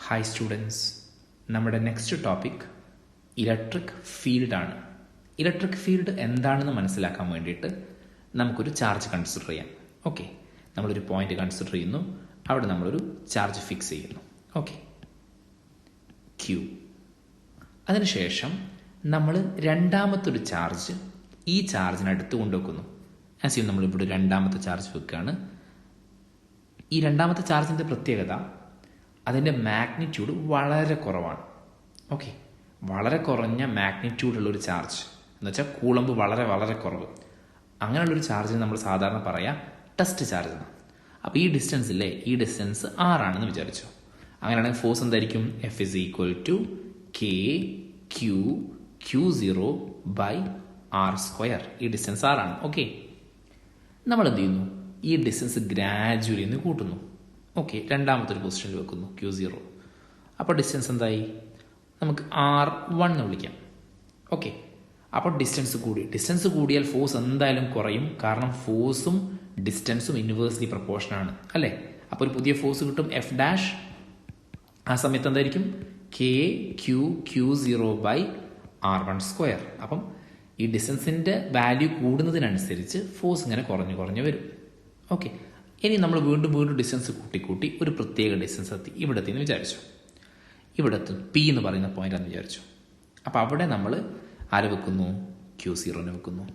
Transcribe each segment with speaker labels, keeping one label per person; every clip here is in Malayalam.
Speaker 1: ഹായ് സ്റ്റുഡൻസ്, നമ്മുടെ നെക്സ്റ്റ് ടോപ്പിക് ഇലക്ട്രിക് ഫീൽഡാണ്. ഇലക്ട്രിക് ഫീൽഡ് എന്താണെന്ന് മനസ്സിലാക്കാൻ വേണ്ടിയിട്ട് നമുക്കൊരു ചാർജ് കൺസിഡർ ചെയ്യാം. ഓക്കെ, നമ്മളൊരു പോയിന്റ് കൺസിഡർ ചെയ്യുന്നു, അവിടെ നമ്മളൊരു ചാർജ് ഫിക്സ് ചെയ്യുന്നു. Okay, Q. അതിനുശേഷം നമ്മൾ രണ്ടാമത്തൊരു ചാർജ് ഈ ചാർജിനടുത്ത് കൊണ്ടുവെക്കുന്നു. ആസ് നമ്മളിവിടെ രണ്ടാമത്തെ ചാർജ് വെക്കുകയാണ്. ഈ രണ്ടാമത്തെ ചാർജിൻ്റെ പ്രത്യേകത അതിൻ്റെ മാഗ്നിറ്റ്യൂഡ് വളരെ കുറവാണ്. ഓക്കെ, വളരെ കുറഞ്ഞ മാഗ്നിറ്റ്യൂഡുള്ളൊരു ചാർജ് എന്ന് വെച്ചാൽ കൂളമ്പ് വളരെ വളരെ കുറവ്. അങ്ങനെയുള്ളൊരു ചാർജിന് നമ്മൾ സാധാരണ പറയാം ടെസ്റ്റ് ചാർജ് എന്ന്. അപ്പോൾ ഈ ഡിസ്റ്റൻസ് ഇല്ലേ, ഈ ഡിസ്റ്റൻസ് r ആണെന്ന് വിചാരിച്ചു. അങ്ങനെയാണെങ്കിൽ ഫോഴ്സ് എന്തായിരിക്കും? F is equal to K Q Q0 by r square. ഈ ഡിസ്റ്റൻസ് r ആണ്. ഓക്കെ, നമ്മൾ എന്ത് ചെയ്യുന്നു? ഈ ഡിസ്റ്റൻസ് ഗ്രാജുവലി ഒന്ന് കൂട്ടുന്നു. ഓക്കെ, രണ്ടാമത്തെ ഒരു പൊസിഷനിൽ വെക്കുന്നു Q0. അപ്പോൾ ഡിസ്റ്റൻസ് എന്തായി? നമുക്ക് R1 എന്ന് വിളിക്കാം. ഓക്കെ, അപ്പോൾ ഡിസ്റ്റൻസ് കൂടിയാൽ ഫോഴ്സ് എന്തായാലും കുറയും. കാരണം ഫോഴ്സും ഡിസ്റ്റൻസും ഇൻവേഴ്സ്ലി പ്രൊപ്പോർഷനാണ് ആണ് അല്ലേ? അപ്പോൾ ഒരു പുതിയ ഫോഴ്സ് കിട്ടും F ഡാഷ്. ആ സമയത്ത് എന്തായിരിക്കും? K Q Q0 by R1 square. അപ്പം ഈ ഡിസ്റ്റൻസിൻ്റെ വാല്യൂ കൂടുന്നതിനനുസരിച്ച് ഫോഴ്സ് ഇങ്ങനെ കുറഞ്ഞു വരും. ഓക്കെ, ഇനി നമ്മൾ വീണ്ടും ഡിസ്റ്റൻസ് കൂട്ടി ഒരു പ്രത്യേക ഡിസ്റ്റൻസ് എത്തി ഇവിടെ എത്തിയെന്ന് വിചാരിച്ചു. ഇവിടെ P എന്ന് പറയുന്ന പോയിന്റ് ആണെന്ന് വിചാരിച്ചു. അപ്പോൾ അവിടെ നമ്മൾ ആരെ വെക്കുന്നു? Q0 വെക്കുന്നു.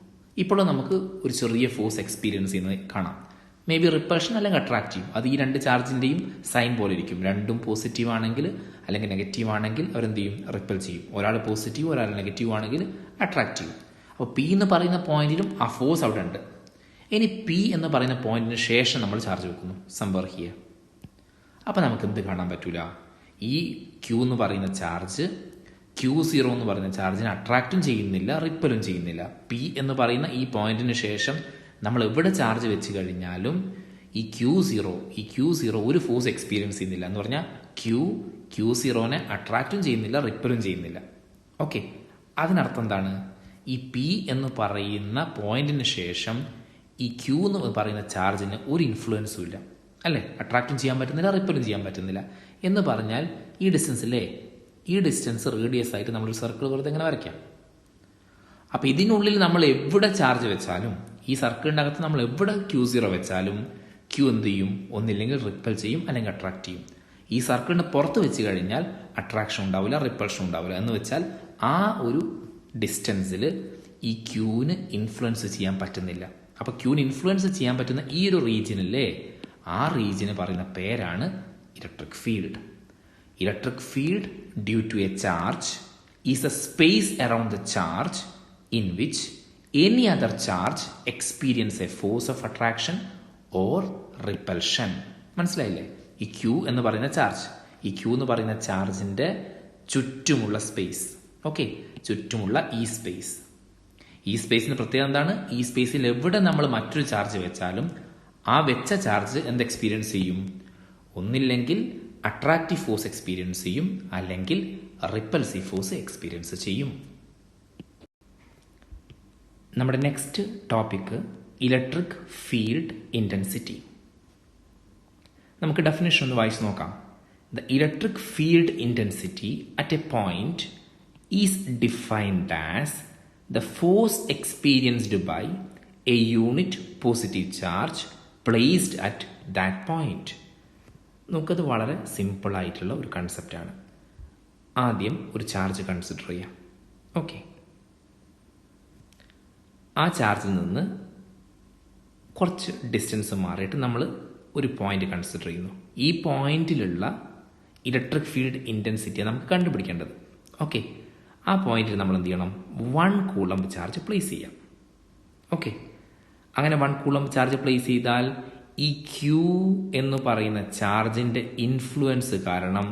Speaker 1: ഇപ്പോൾ നമുക്ക് ഒരു ചെറിയ ഫോഴ്സ് എക്സ്പീരിയൻസ് ചെയ്യുന്നത് കാണാം. മേ ബി റിപ്പൾഷൻ അല്ലെങ്കിൽ അട്രാക്റ്റീവ്. അത് ഈ രണ്ട് ചാർജിൻ്റെയും സൈൻ പോലെ ഇരിക്കും. രണ്ടും പോസിറ്റീവ് ആണെങ്കിൽ അല്ലെങ്കിൽ നെഗറ്റീവ് ആണെങ്കിൽ അവരെന്ത് ചെയ്യും? റിപ്പൽ ചെയ്യും. ഒരാൾ പോസിറ്റീവ് ഒരാൾ നെഗറ്റീവ് ആണെങ്കിൽ അട്രാക്റ്റീവ്. അപ്പോൾ P എന്ന് പറയുന്ന പോയിന്റിലും ആ ഫോഴ്സ് അവിടെ ഉണ്ട്. ഇനി P എന്ന് പറയുന്ന പോയിന്റിന് ശേഷം നമ്മൾ ചാർജ് വെക്കുന്നു, സംബർ ഹിയർ. അപ്പോൾ നമുക്ക് എന്ത് കാണാൻ പറ്റൂല? ഈ Q എന്ന് പറയുന്ന ചാർജ് Q0 എന്ന് പറയുന്ന ചാർജിനെ അട്രാക്റ്റും ചെയ്യുന്നില്ല, റിപ്പലും ചെയ്യുന്നില്ല. P എന്ന് പറയുന്ന ഈ പോയിന്റിന് ശേഷം നമ്മൾ എവിടെ ചാർജ് വെച്ച് കഴിഞ്ഞാലും ഈ Q0 ഒരു ഫോഴ്സ് എക്സ്പീരിയൻസ് ചെയ്യുന്നില്ല. എന്ന് പറഞ്ഞാൽ Q0നെ അട്രാക്റ്റും ചെയ്യുന്നില്ല, റിപ്പലും ചെയ്യുന്നില്ല. ഓക്കെ, അതിനർത്ഥം എന്താണ്? ഈ P എന്ന് പറയുന്ന പോയിന്റിന് ശേഷം ഈ Q എന്ന് പറയുന്ന ചാർജിന് ഒരു ഇൻഫ്ലുവൻസും ഇല്ല അല്ലേ? അട്രാക്റ്റും ചെയ്യാൻ പറ്റുന്നില്ല, റിപ്പലും ചെയ്യാൻ പറ്റുന്നില്ല. എന്ന് പറഞ്ഞാൽ ഈ ഡിസ്റ്റൻസ് റേഡിയസ് ആയിട്ട് നമ്മളൊരു സർക്കിൾ വെറുതെ എങ്ങനെ വരയ്ക്കാം. അപ്പോൾ ഇതിനുള്ളിൽ നമ്മൾ എവിടെ ചാർജ് വെച്ചാലും, ഈ സർക്കിളിൻ്റെ അകത്ത് നമ്മൾ എവിടെ Q0 വെച്ചാലും Q എന്ത് ചെയ്യും? ഒന്നില്ലെങ്കിൽ റിപ്പൽ ചെയ്യും അല്ലെങ്കിൽ അട്രാക്ട് ചെയ്യും. ഈ സർക്കിളിന് പുറത്ത് വെച്ച് കഴിഞ്ഞാൽ അട്രാക്ഷൻ ഉണ്ടാവില്ല, റിപ്പൾഷൻ ഉണ്ടാവില്ല. എന്ന് വെച്ചാൽ ആ ഒരു ഡിസ്റ്റൻസിൽ ഈ Qന് ഇൻഫ്ലുവൻസ് ചെയ്യാൻ പറ്റുന്നില്ല. അപ്പോൾ Qന് ഇൻഫ്ലുവൻസ് ചെയ്യാൻ പറ്റുന്ന ഈ ഒരു റീജിയനില്ലേ, ആ റീജിയന് പറയുന്ന പേരാണ് electric field. Electric field due to a charge is a space around the charge in which any other charge experience a force of attraction or repulsion. മനസ്സിലായില്ലേ? ഈ Q എന്ന് പറയുന്ന ചാർജിൻ്റെ ചുറ്റുമുള്ള സ്പേസ്. ഓക്കെ, ചുറ്റുമുള്ള ഈ സ്പേസിന് പ്രത്യേകത എന്താണ്? ഈ സ്പേസിൽ എവിടെ നമ്മൾ മറ്റൊരു ചാർജ് വെച്ചാലും ആ വെച്ച ചാർജ് എന്ത് എക്സ്പീരിയൻസ് ചെയ്യും? ഒന്നില്ലെങ്കിൽ അട്രാക്റ്റീവ് ഫോഴ്സ് എക്സ്പീരിയൻസ് ചെയ്യും, അല്ലെങ്കിൽ റിപ്പൽസീവ് ഫോഴ്സ് എക്സ്പീരിയൻസ് ചെയ്യും. നമ്മുടെ next topic electric field intensity. നമുക്ക് ഡെഫിനിഷൻ ഒന്ന് വായിച്ച് നോക്കാം. The electric field intensity at a point is defined as the force experienced by a unit positive charge placed at that point. നമുക്കത് വളരെ സിമ്പിളായിട്ടുള്ള ഒരു കൺസെപ്റ്റാണ്. ആദ്യം ഒരു ചാർജ് കൺസിഡർ ചെയ്യാം. ഓക്കെ, ആ ചാർജിൽ നിന്ന് കുറച്ച് ഡിസ്റ്റൻസ് മാറിയിട്ട് നമ്മൾ ഒരു പോയിന്റ് കൺസിഡർ ചെയ്യുന്നു. ഈ പോയിന്റിലുള്ള ഇലക്ട്രിക് ഫീൽഡ് ഇൻറ്റൻസിറ്റിയാണ് നമുക്ക് കണ്ടുപിടിക്കേണ്ടത്. ഓക്കെ, ആ പോയിന്റിൽ നമ്മൾ എന്ത് ചെയ്യണം? 1 കൂളംബ് ചാർജ് പ്ലേസ് ചെയ്യാം. ഓക്കെ, അങ്ങനെ 1 കൂളംബ് ചാർജ് പ്ലേസ് ചെയ്താൽ ഈ Q എന്ന് പറയുന്ന ചാർജിൻ്റെ ഇൻഫ്ലുവൻസ് കാരണം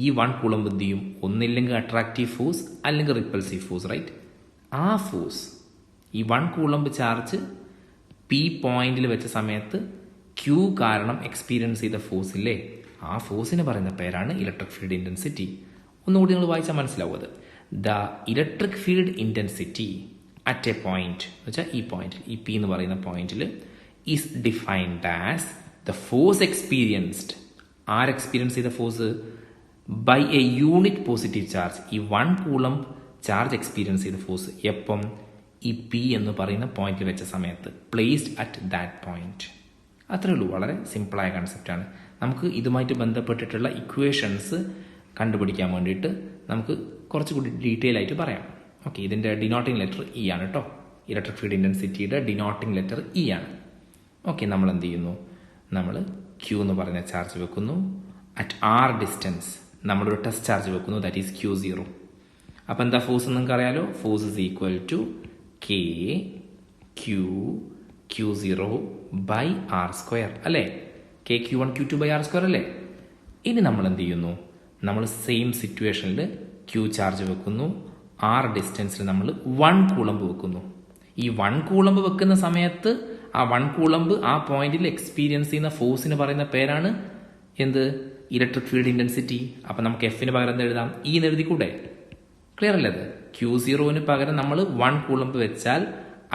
Speaker 1: ഈ 1 കൂളംബ് എന്ത് ചെയ്യും? ഒന്നില്ലെങ്കിൽ അട്രാക്റ്റീവ് ഫോഴ്സ് അല്ലെങ്കിൽ റിപ്പൽസീവ് ഫോഴ്സ്, റൈറ്റ്? ആ ഫോഴ്സ് ഈ 1 കൂളംബ് ചാർജ് P പോയിന്റിൽ വെച്ച സമയത്ത് Q കാരണം എക്സ്പീരിയൻസ് ചെയ്ത ഫോഴ്സ് ഇല്ലേ, ആ ഫോഴ്സിന് പറയുന്ന പേരാണ് ഇലക്ട്രിക് ഫീൽഡ് ഇൻറ്റൻസിറ്റി. ഒന്നുകൂടി നിങ്ങൾ വായിച്ചാൽ മനസ്സിലാവും അത്. The electric field intensity at a point, ഈ പോയിന്റിൽ, ഈ P എന്ന് പറയുന്ന പോയിന്റിൽ, is defined as the force experienced. ആര് എക്സ്പീരിയൻസ് ചെയ്ത force? By a unit positive charge. ഈ 1 കൂളംബ് ചാർജ് എക്സ്പീരിയൻസ് ചെയ്ത ഫോഴ്സ് എപ്പം ഈ പി എന്ന് പറയുന്ന പോയിന്റിൽ വെച്ച സമയത്ത്, പ്ലേസ്ഡ് അറ്റ് ദാറ്റ് പോയിന്റ്. അത്രേ ഉള്ളൂ. വളരെ സിമ്പിളായ കൺസെപ്റ്റാണ്. നമുക്ക് ഇതുമായിട്ട് ബന്ധപ്പെട്ടിട്ടുള്ള ഇക്വേഷൻസ് കണ്ടുപിടിക്കാൻ വേണ്ടിയിട്ട് നമുക്ക് കുറച്ചുകൂടി ഡീറ്റെയിൽ ആയിട്ട് പറയാം. ഓക്കെ, ഇതിൻ്റെ ഡിനോട്ടിംഗ് ലെറ്റർ ഇ ആണ് കേട്ടോ. ഇലക്ട്രിക് ഫീൽഡ് ഇൻറ്റൻസിറ്റിയുടെ ഡിനോട്ടിംഗ് ലെറ്റർ ഇ ആണ്. ഓക്കെ, നമ്മൾ എന്ത് ചെയ്യുന്നു? നമ്മൾ ക്യൂ എന്ന് പറയുന്ന ചാർജ് വെക്കുന്നു. അറ്റ് ആർ ഡിസ്റ്റൻസ് നമ്മളൊരു ടെസ്റ്റ് ചാർജ് വെക്കുന്നു, ദാറ്റ് ഈസ് Q0. അപ്പം എന്താ ഫോഴ്സ് നിങ്ങൾക്ക് അറിയാലോ? Force is equal to K Q0 by R square അല്ലേ? Q1 Q2 by R square അല്ലേ? ഇനി നമ്മൾ എന്ത് ചെയ്യുന്നു? നമ്മൾ സെയിം സിറ്റുവേഷനിൽ ക്യൂ ചാർജ് വെക്കുന്നു. ആർ ഡിസ്റ്റൻസിൽ നമ്മൾ 1 കൂളംബ് വെക്കുന്നു. ഈ 1 കൂളംബ് വെക്കുന്ന സമയത്ത് ആ 1 കൂളംബ് ആ പോയിന്റിൽ എക്സ്പീരിയൻസ് ചെയ്യുന്ന ഫോഴ്സിന് പറയുന്ന പേരാണ് എന്ത്? Electric field intensity. അപ്പം നമുക്ക് എഫിന് പകരം എന്ത് എഴുതാം? ഇ എന്ന് എഴുതിക്കൂടെ? ക്ലിയർ അല്ലേ? അത് Q0ന് പകരം നമ്മൾ 1 കൂളംബ് വെച്ചാൽ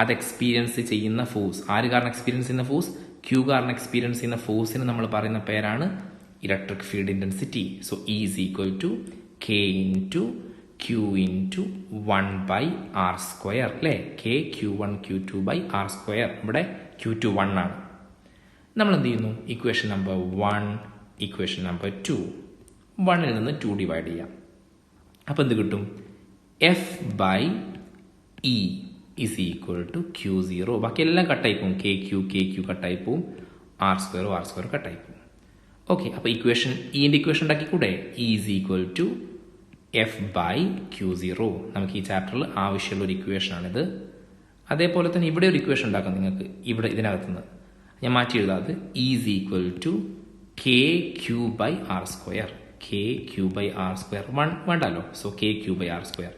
Speaker 1: അത് എക്സ്പീരിയൻസ് ചെയ്യുന്ന ഫോഴ്സ്, ആര് കാരണം എക്സ്പീരിയൻസ് ചെയ്യുന്ന ഫോഴ്സ്? ക്യൂ കാരണം എക്സ്പീരിയൻസ് ചെയ്യുന്ന ഫോഴ്സിന് നമ്മൾ പറയുന്ന പേരാണ് electric field intensity. So E is equal to K into Q into 1 by R square അല്ലേ? Q1 Q2 by R square. ഇവിടെ Q2 1 ആണ്. നമ്മൾ എന്ത് ചെയ്യുന്നു? Equation number 1, equation number 2. 1ൽ നിന്ന് 2 ഡിവൈഡ് ചെയ്യാം. അപ്പം എന്ത് കിട്ടും? F by E is equal to Q0. ബാക്കി എല്ലാം കട്ടായി പോകും. KQ കട്ടായി പോവും. ആർ സ്ക്വയർ കട്ടായി പോവും. ഓക്കെ, അപ്പോൾ ഇക്വേഷൻ ഇൻ്റെ ഇക്വേഷൻ ഉണ്ടാക്കിക്കൂടെ? E is equal to F by Q0. നമുക്ക് ഈ ചാപ്റ്ററിൽ ആവശ്യമുള്ള ഒരു ഇക്വേഷനാണിത്. അതേപോലെ തന്നെ ഇവിടെ ഒരു ഇക്വേഷൻ ഉണ്ടാക്കാം നിങ്ങൾക്ക്. ഇവിടെ ഇതിനകത്തുനിന്ന് ഞാൻ മാറ്റി എഴുതാം. അത് is equal to KQ by R square. KQ by R square 1 വേണ്ടല്ലോ. So KQ by R square.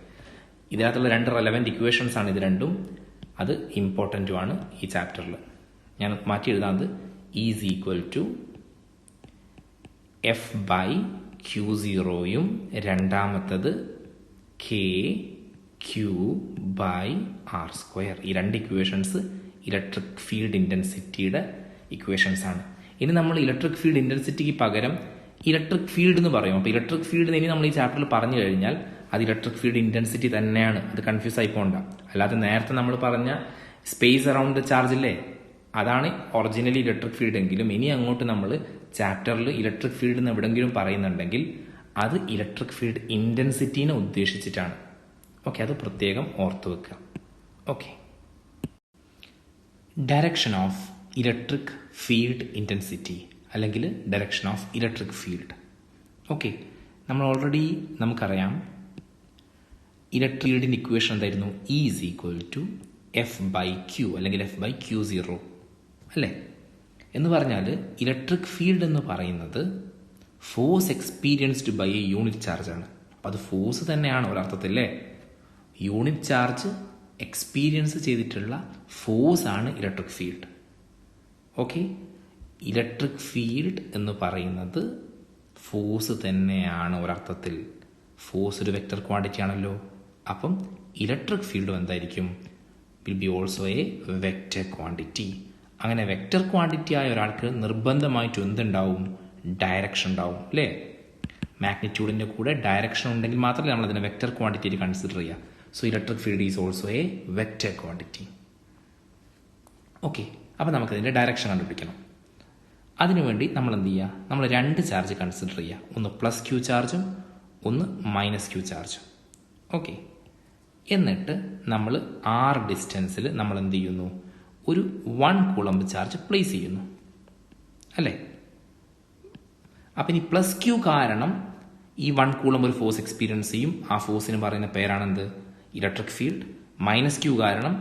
Speaker 1: ഇതിനകത്തുള്ള 2 റെലവൻറ്റ് ഇക്വേഷൻസ് ആണ് ഇത് രണ്ടും. അത് ഇമ്പോർട്ടൻറ്റും ആണ് ഈ ചാപ്റ്ററിൽ. ഞാൻ മാറ്റി എഴുതാത് is equal to F by Q0യും രണ്ടാമത്തത് KQ ബൈ ആർ സ്ക്വയർ. ഈ 2 ഇക്വേഷൻസ് ഇലക്ട്രിക് ഫീൽഡ് ഇൻറ്റൻസിറ്റിയുടെ ഇക്വേഷൻസ് ആണ്. ഇനി നമ്മൾ ഇലക്ട്രിക് ഫീൽഡ് ഇൻറ്റൻസിറ്റിക്ക് പകരം ഇലക്ട്രിക് ഫീൽഡ് എന്ന് പറയും. അപ്പോൾ ഇലക്ട്രിക് ഫീൽഡ് ഇനി നമ്മൾ ഈ ചാപ്റ്ററിൽ പറഞ്ഞു കഴിഞ്ഞാൽ അത് ഇലക്ട്രിക് ഫീൽഡ് ഇൻറ്റൻസിറ്റി തന്നെയാണ്. അത് കൺഫ്യൂസ് ആയി പോകണ്ട. അല്ലാതെ നേരത്തെ നമ്മൾ പറഞ്ഞ സ്പേസ് അറൗണ്ട് ചാർജ് ഇല്ലേ, അതാണ് ഒറിജിനലി ഇലക്ട്രിക് ഫീൽഡ് എങ്കിലും ഇനി അങ്ങോട്ട് നമ്മൾ ചാപ്റ്ററിൽ ഇലക്ട്രിക് ഫീൽഡ് എന്ന് എവിടെയെങ്കിലും പറയുന്നുണ്ടെങ്കിൽ അത് ഇലക്ട്രിക് ഫീൽഡ് ഇൻറ്റൻസിറ്റീനെ ഉദ്ദേശിച്ചിട്ടാണ്. ഓക്കെ, അത് പ്രത്യേകം ഓർത്ത് വെക്കുക. Okay, direction of electric field intensity അല്ലെങ്കിൽ direction of electric field. Okay, നമ്മൾ ഓൾറെഡി നമുക്കറിയാം ഇലക്ട്രിക് ഫീൽഡിൻ്റെ ഇക്വേഷൻ എന്തായിരുന്നു? E is equal to F by Q അല്ലെങ്കിൽ എഫ് ബൈ Q0 അല്ലേ? എന്ന് പറഞ്ഞാൽ ഇലക്ട്രിക് ഫീൽഡ് എന്ന് പറയുന്നത് force experienced by a unit ചാർജാണ്. അപ്പം അത് ഫോഴ്സ് തന്നെയാണ് ഒരർത്ഥത്തിൽ അല്ലേ? യൂണിറ്റ് ചാർജ് എക്സ്പീരിയൻസ് ചെയ്തിട്ടുള്ള ഫോഴ്സ് ആണ് electric field. Okay, electric field എന്ന് പറയുന്നത് ഫോഴ്സ് തന്നെയാണ് ഒരർത്ഥത്തിൽ. ഫോഴ്സ് ഒരു വെക്റ്റർ ക്വാണ്ടിറ്റി ആണല്ലോ. അപ്പം ഇലക്ട്രിക് ഫീൽഡും എന്തായിരിക്കും? Will be also A vector quantity. അങ്ങനെ വെക്റ്റർ ക്വാണ്ടിറ്റി ആയ ഒരാൾക്ക് നിർബന്ധമായിട്ടും എന്തുണ്ടാവും? ഡയറക്ഷൻ ഉണ്ടാവും അല്ലേ? മാഗ്നിറ്റ്യൂഡിൻ്റെ കൂടെ ഡയറക്ഷൻ ഉണ്ടെങ്കിൽ മാത്രമേ നമ്മൾ അതിനെ വെക്റ്റർ ക്വാണ്ടിറ്റി കൺസിഡർ ചെയ്യുക. So electric field is also A vector quantity. Okay, അപ്പോൾ നമുക്കതിൻ്റെ ഡയറക്ഷൻ കണ്ടുപിടിക്കണം. അതിനുവേണ്ടി നമ്മൾ എന്ത് ചെയ്യുക? നമ്മൾ 2 ചാർജ് കൺസിഡർ ചെയ്യുക. ഒന്ന് പ്ലസ് ക്യൂ ചാർജും ഒന്ന് മൈനസ് ക്യൂ ചാർജും. ഓക്കെ, എന്നിട്ട് നമ്മൾ ആർ ഡിസ്റ്റൻസിൽ നമ്മൾ എന്ത് ചെയ്യുന്നു? ഒരു 1 കൂളംബ് ചാർജ് പ്ലേസ് ചെയ്യുന്നു അല്ലേ? അപ്പം ഇനി പ്ലസ് ക്യൂ കാരണം ഈ 1 കൂളംബ് ഒരു ഫോഴ്സ് എക്സ്പീരിയൻസ് ചെയ്യും. ആ ഫോഴ്സിന് പറയുന്ന പേരാണെന്ത്? Electric field. മൈനസ് ക്യൂ കാരണം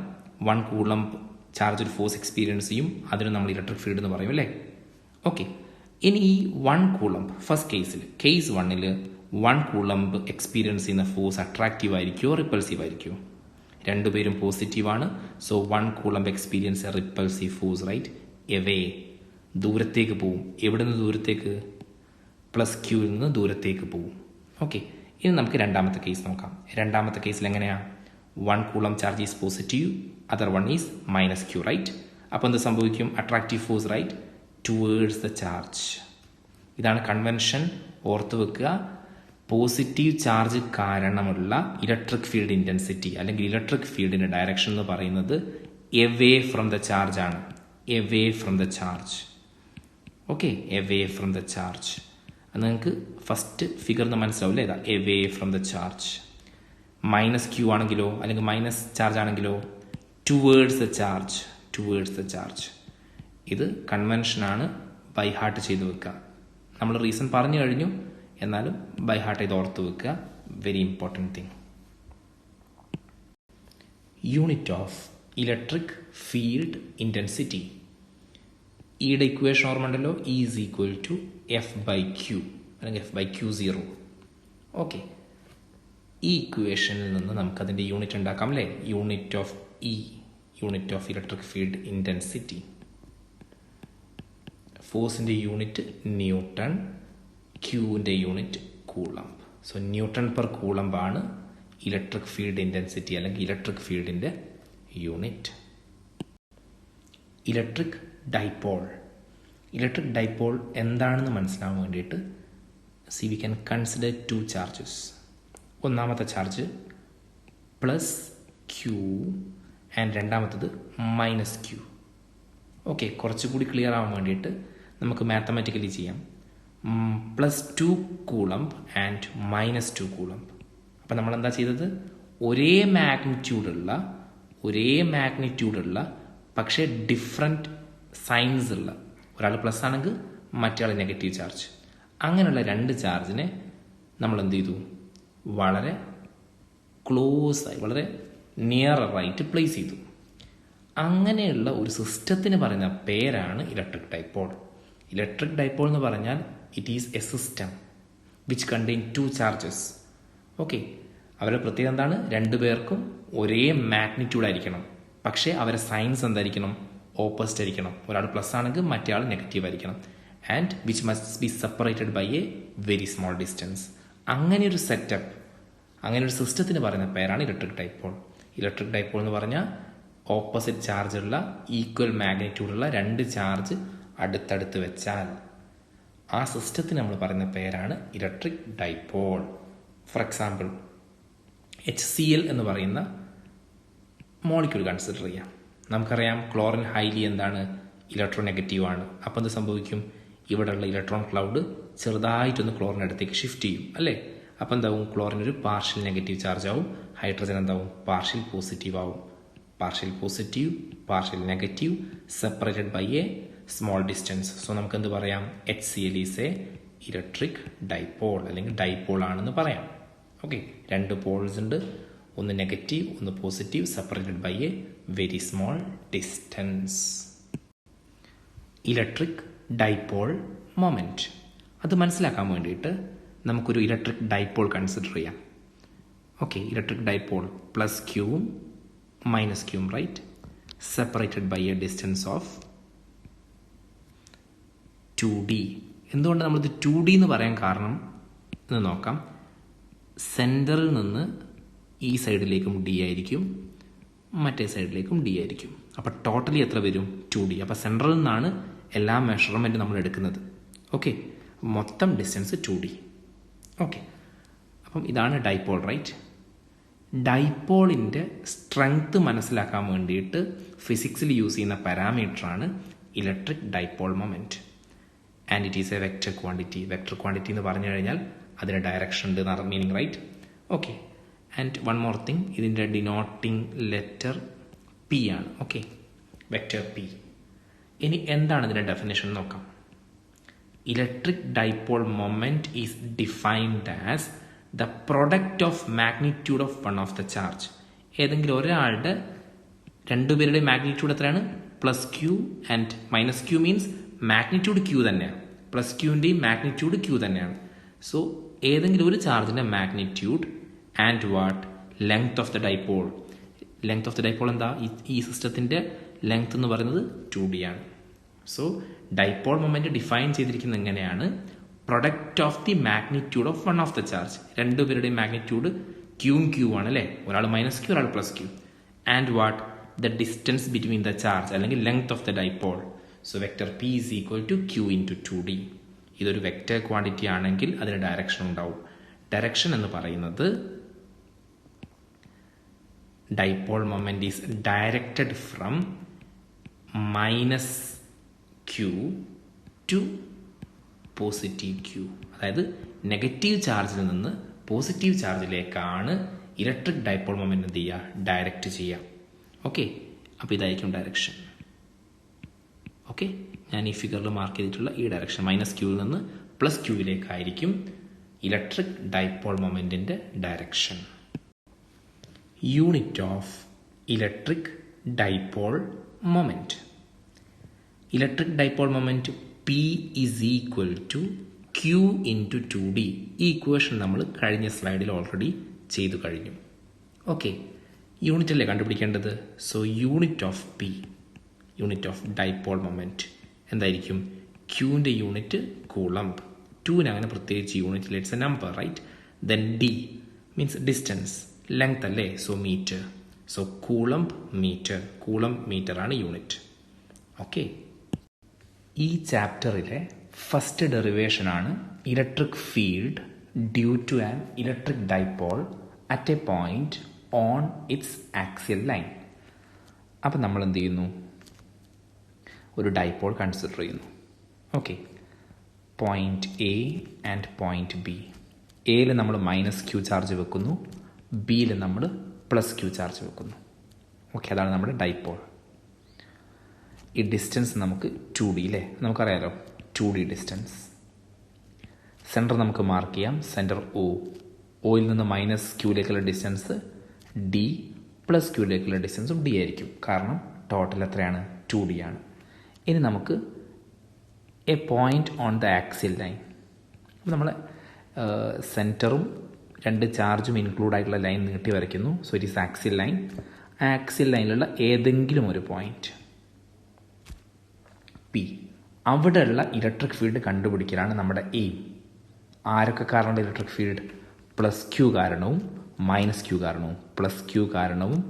Speaker 1: 1 കൂളംബ് ചാർജ് ഒരു ഫോഴ്സ് എക്സ്പീരിയൻസ് ചെയ്യും. അതിന് നമ്മൾ ഇലക്ട്രിക് ഫീൽഡ് എന്ന് പറയും അല്ലേ? ഓക്കെ, ഇനി ഈ 1 കൂളംബ് ഫസ്റ്റ് കേസിൽ കേസ് 1ൽ 1 കൂളംബ് എക്സ്പീരിയൻസ് ചെയ്യുന്ന ഫോഴ്സ് അട്രാക്റ്റീവ് ആയിരിക്കുമോ റിപ്പൾസീവ് ആയിരിക്കുമോ? രണ്ടുപേരും പോസിറ്റീവാണ്. So 1 coulomb experience a repulsive force right away, ദൂരത്തേക്ക് പോവും. എവിടെ നിന്ന് ദൂരത്തേക്ക്? പ്ലസ് ക്യൂവിൽ നിന്ന് ദൂരത്തേക്ക് പോവും. ഓക്കെ, ഇനി നമുക്ക് രണ്ടാമത്തെ കേസ് നോക്കാം. രണ്ടാമത്തെ കേസിൽ എങ്ങനെയാണ്? 1 coulomb charge is positive, other one is minus Q right. അപ്പോൾ എന്ത് സംഭവിക്കും? Attractive force right towards the charge. ഇതാണ് കൺവെൻഷൻ, ഓർത്ത് വെക്കുക. പോസിറ്റീവ് ചാർജ് കാരണമുള്ള ഇലക്ട്രിക് ഫീൽഡ് ഇൻറ്റൻസിറ്റി അല്ലെങ്കിൽ ഇലക്ട്രിക് ഫീൽഡിൻ്റെ ഡയറക്ഷൻ എന്ന് പറയുന്നത് എവേ ഫ്രം ദ ചാർജ് ആണ്. Away from the charge. Okay, away from the charge. അത് നിങ്ങൾക്ക് ഫസ്റ്റ് ഫിഗർ എന്ന് മനസ്സിലാവില്ലേ? ഏതാ? Away from the charge. Minus Q ആണെങ്കിലോ അല്ലെങ്കിൽ മൈനസ് ചാർജ് ആണെങ്കിലോ towards the charge. Towards the charge. ഇത് കൺവെൻഷനാണ്, ബൈ ഹാർട്ട് ചെയ്ത് വെക്കുക. നമ്മൾ റീസൺ പറഞ്ഞു കഴിഞ്ഞു, എന്നാലും ബൈ ഹാർട്ട് ചെയ്ത് ഓർത്ത് വെക്കുക. Very important thing. Unit of electric field intensity. ഈയുടെ ഇക്വേഷൻ ഓർമ്മ ഉണ്ടല്ലോ, E is equal to F by Q അല്ലെങ്കിൽ എഫ് ബൈ ക്യൂ 0. ഓക്കെ, ഈ ഇക്വേഷനിൽ നിന്ന് നമുക്കതിൻ്റെ യൂണിറ്റ് ഉണ്ടാക്കാം അല്ലേ? Unit of E, unit of electric field intensity. ഫോഴ്സിൻ്റെ യൂണിറ്റ് ന്യൂട്ടൺ, ക്യൂവിൻ്റെ unit coulomb. So newton per coulomb ആണ് ഇലക്ട്രിക് ഫീൽഡ് ഇൻറ്റൻസിറ്റി അല്ലെങ്കിൽ ഇലക്ട്രിക് ഫീൽഡിൻ്റെ unit. Electric dipole. Electric dipole എന്താണെന്ന് മനസ്സിലാവാൻ വേണ്ടിയിട്ട് വി ക്യാൻ കൺസിഡർ 2 ചാർജസ്. ഒന്നാമത്തെ ചാർജ് പ്ലസ് ക്യൂ ആൻഡ് രണ്ടാമത്തത് മൈനസ് ക്യൂ. ഓക്കെ, കുറച്ചുകൂടി ക്ലിയർ ആവാൻ വേണ്ടിയിട്ട് നമുക്ക് മാത്തമാറ്റിക്കലി ചെയ്യാം. +2 കൂളംബ് ആൻഡ് -2 കൂളംബ്. അപ്പം നമ്മൾ എന്താ ചെയ്തത്? ഒരേ മാഗ്നിറ്റ്യൂഡുള്ള പക്ഷേ ഡിഫറെൻറ്റ് സൈൻസ് ഉള്ള, ഒരാൾ പ്ലസ് ആണെങ്കിൽ മറ്റേ ആൾ നെഗറ്റീവ് ചാർജ്, അങ്ങനെയുള്ള 2 ചാർജിനെ നമ്മൾ എന്ത് ചെയ്തു? വളരെ ക്ലോസായി, വളരെ നിയറായിട്ട് പ്ലേസ് ചെയ്തു. അങ്ങനെയുള്ള ഒരു സിസ്റ്റത്തിന് പറയുന്ന പേരാണ് ഇലക്ട്രിക് ഡൈപോൾ. ഇലക്ട്രിക് ഡൈപോൾ എന്ന് പറഞ്ഞാൽ it is A system which contain 2 charges. Okay, അവരുടെ പ്രത്യേകത എന്താണ്? 2 പേർക്കും ഒരേ മാഗ്നിറ്റ്യൂഡ് ആയിരിക്കണം, പക്ഷേ അവരുടെ സൈൻസ് എന്തായിരിക്കണം? ഓപ്പോസിറ്റ് ആയിരിക്കണം. ഒരാൾ പ്ലസ് ആണെങ്കിൽ മറ്റേ ആൾ നെഗറ്റീവ് ആയിരിക്കണം. And which must be separated by a very small distance. അങ്ങനെയൊരു സെറ്റപ്പ്, അങ്ങനെ ഒരു സിസ്റ്റത്തിന് പറയുന്ന പേരാണ് ഇലക്ട്രിക് ഡൈപോൾ. ഇലക്ട്രിക് ഡൈപോൾ എന്ന് പറഞ്ഞാൽ ഓപ്പോസിറ്റ് ചാർജുള്ള ഈക്വൽ മാഗ്നിറ്റ്യൂഡുള്ള 2 ചാർജ് അടുത്തടുത്ത് വെച്ചാൽ ആ സിസ്റ്റത്തിന് നമ്മൾ പറയുന്ന പേരാണ് electric dipole. For example HCl എന്ന് പറയുന്ന മോളിക്യൂൾ കൺസിഡർ ചെയ്യാം. നമുക്കറിയാം ക്ലോറിൻ ഹൈലി എന്താണ്? ഇലക്ട്രോനെഗറ്റീവ് ആണ്. അപ്പം എന്ത് സംഭവിക്കും? ഇവിടെയുള്ള ഇലക്ട്രോൺ ക്ലൗഡ് ചെറുതായിട്ടൊന്ന് ക്ലോറിൻ്റെ അടുത്തേക്ക് ഷിഫ്റ്റ് ചെയ്യും അല്ലേ? അപ്പം എന്താവും? ക്ലോറിൻ ഒരു പാർഷ്യൽ നെഗറ്റീവ് ചാർജ് ആവും. ഹൈഡ്രജൻ എന്താവും? പാർഷ്യൽ പോസിറ്റീവ് ആവും. Partial positive, partial negative, separated by a small distance. So നമുക്ക് എന്ത് പറയാം? HCl is a electric dipole അല്ലെങ്കിൽ ഡൈപോൾ ആണെന്ന് പറയാം. ഓക്കെ, 2 പോൾസ് ഉണ്ട്, ഒന്ന് നെഗറ്റീവ് ഒന്ന് positive, separated by a very small distance. Electric dipole moment. അത് മനസ്സിലാക്കാൻ വേണ്ടിയിട്ട് നമുക്കൊരു ഇലക്ട്രിക് ഡൈപോൾ കൺസിഡർ ചെയ്യാം. ഓക്കെ, ഇലക്ട്രിക് ഡൈപോൾ പ്ലസ് ക്യൂവും മൈനസ് ക്യൂവും, right, separated by A distance of 2D. എന്തുകൊണ്ട് നമ്മളിത് 2D എന്ന് പറയാൻ കാരണം എന്ന് നോക്കാം. സെൻറ്ററിൽ നിന്ന് ഈ സൈഡിലേക്കും D ആയിരിക്കും, മറ്റേ സൈഡിലേക്കും D ആയിരിക്കും. അപ്പോൾ ടോട്ടലി എത്ര വരും? 2D. അപ്പോൾ സെൻട്രലിൽ നിന്നാണ് എല്ലാ മെഷർമെൻറ്റും നമ്മൾ എടുക്കുന്നത്. ഓക്കെ, മൊത്തം ഡിസ്റ്റൻസ് 2D. ഓക്കെ, അപ്പം ഇതാണ് ഡൈപോൾ, റൈറ്റ്. ഡൈപോളിൻ്റെ സ്ട്രെങ്ത് മനസ്സിലാക്കാൻ വേണ്ടിയിട്ട് ഫിസിക്സിൽ യൂസ് ചെയ്യുന്ന പാരാമീറ്ററാണ് electric dipole moment. And it is a vector quantity. Vector quantity എന്ന് പറഞ്ഞു കഴിഞ്ഞാൽ അതിന് ഡയറക്ഷൻ ഉണ്ട് എന്നാണ് meaning, right. Okay, and one more thing, ഇതിൻ്റെ ഡിനോട്ടിങ് ലെറ്റർ P ആണ്. Okay, vector P. ഇനി എന്താണ് ഇതിൻ്റെ ഡെഫിനേഷൻ നോക്കാം. Electric dipole moment is defined as the product of magnitude of one of the charge. ഏതെങ്കിലും ഒരാളുടെ 2 പേരുടെ മാഗ്നിറ്റ്യൂഡ് എത്രയാണ്? Plus Q and minus Q means magnitude Q തന്നെയാണ്. പ്ലസ് ക്യൂവിൻ്റെയും മാഗ്നിറ്റ്യൂഡ് ക്യൂ തന്നെയാണ്. സോ ഏതെങ്കിലും ഒരു ചാർജിൻ്റെ magnitude and what length of the dipole. Length of the dipole എന്താ? ഈ സിസ്റ്റത്തിൻ്റെ ലെങ്ത് എന്ന് പറയുന്നത് 2D ആണ്. സോ ഡൈപോൾ മൊമെൻറ്റ് ഡിഫൈൻ ചെയ്തിരിക്കുന്നത് എങ്ങനെയാണ്? Product of the magnitude of one of the charge. 2 പേരുടെയും മാഗ്നിറ്റ്യൂഡ് ക്യൂവും ക്യൂ ആണ് അല്ലേ? ഒരാൾ മൈനസ് ക്യൂ, ഒരാൾ plus Q. And what the distance between the charge അല്ലെങ്കിൽ length of the dipole. So vector P is equal to Q into 2D. ഇതൊരു വെക്റ്റർ ക്വാണ്ടിറ്റി ആണെങ്കിൽ അതിന് ഡയറക്ഷൻ ഉണ്ടാവും. ഡയറക്ഷൻ എന്ന് പറയുന്നത് dipole moment is directed from -q to positive q. അതായത് നെഗറ്റീവ് ചാർജിൽ നിന്ന് പോസിറ്റീവ് ചാർജിലേക്കാണ് ഇലക്ട്രിക് ഡൈപോൾ മൊമെന്റ് എന്ത് ചെയ്യുക, ഡയറക്റ്റ് ചെയ്യുക. ഓക്കെ, അപ്പോൾ ഇതായിരിക്കും ഡയറക്ഷൻ. ഓക്കെ, ഞാൻ ഈ ഫിഗറിൽ മാർക്ക് ചെയ്തിട്ടുള്ള ഈ ഡയറക്ഷൻ -q നിന്ന് +q ഇലക്ട്രിക് ഡൈപോൾ മൊമെന്റിന്റെ direction. Unit of electric dipole moment. Electric dipole moment P is equal to Q into 2D. ഈ ഇക്വേഷൻ നമ്മൾ കഴിഞ്ഞ സ്ലൈഡിൽ ഓൾറെഡി ചെയ്തു കഴിഞ്ഞു. ഓക്കെ, യൂണിറ്റ് അല്ലേ കണ്ടുപിടിക്കേണ്ടത്. So unit of P, unit of dipole moment എന്തായിരിക്കും? ക്യൂവിൻ്റെ യൂണിറ്റ് കൂളംബ്. 2 അങ്ങനെ പ്രത്യേകിച്ച് unit, it's a number, right? Then D means distance, length അല്ലേ, so metre. So coulomb metre ആണ് യൂണിറ്റ്. ഓക്കെ, ഈ ചാപ്റ്ററിലെ ഫസ്റ്റ് ഡെറിവേഷൻ ആണ് electric field due to an electric dipole at a point on its axial line. അപ്പം നമ്മൾ എന്ത് ചെയ്യുന്നു? ഒരു ഡൈപോൾ കൺസിഡർ ചെയ്യുന്നു. Okay, point A and point B. എയിൽ നമ്മൾ -q ചാർജ് വെക്കുന്നു, ബിയിൽ നമ്മൾ +q ചാർജ് വെക്കുന്നു. ഓക്കെ, അതാണ് നമ്മുടെ ഡൈപോൾ. ഈ ഡിസ്റ്റൻസ് നമുക്ക് 2D അല്ലേ, നമുക്കറിയാലോ 2D ഡിസ്റ്റൻസ്. സെൻറ്റർ നമുക്ക് മാർക്ക് ചെയ്യാം, സെൻറ്റർ ഒയിൽ നിന്ന് -q distance D, +q ഡിസ്റ്റൻസും D ആയിരിക്കും. കാരണം ടോട്ടൽ എത്രയാണ്? 2D ആണ്. ഇനി നമുക്ക് A point on the axial line. അപ്പോൾ നമ്മൾ സെൻറ്ററും 2 ചാർജും ഇൻക്ലൂഡ് ആയിട്ടുള്ള ലൈൻ നീട്ടി വരയ്ക്കുന്നു. So it is axial line. Axial ലൈനിലുള്ള ഏതെങ്കിലും ഒരു പോയിന്റ് P, അവിടെയുള്ള ഇലക്ട്രിക് ഫീൽഡ് കണ്ടുപിടിക്കലാണ് നമ്മുടെ എയിം. ആരൊക്കെ കാരണമുള്ള ഇലക്ട്രിക് ഫീൽഡ്? +q കാരണവും -q കാരണവും, +q കാരണവും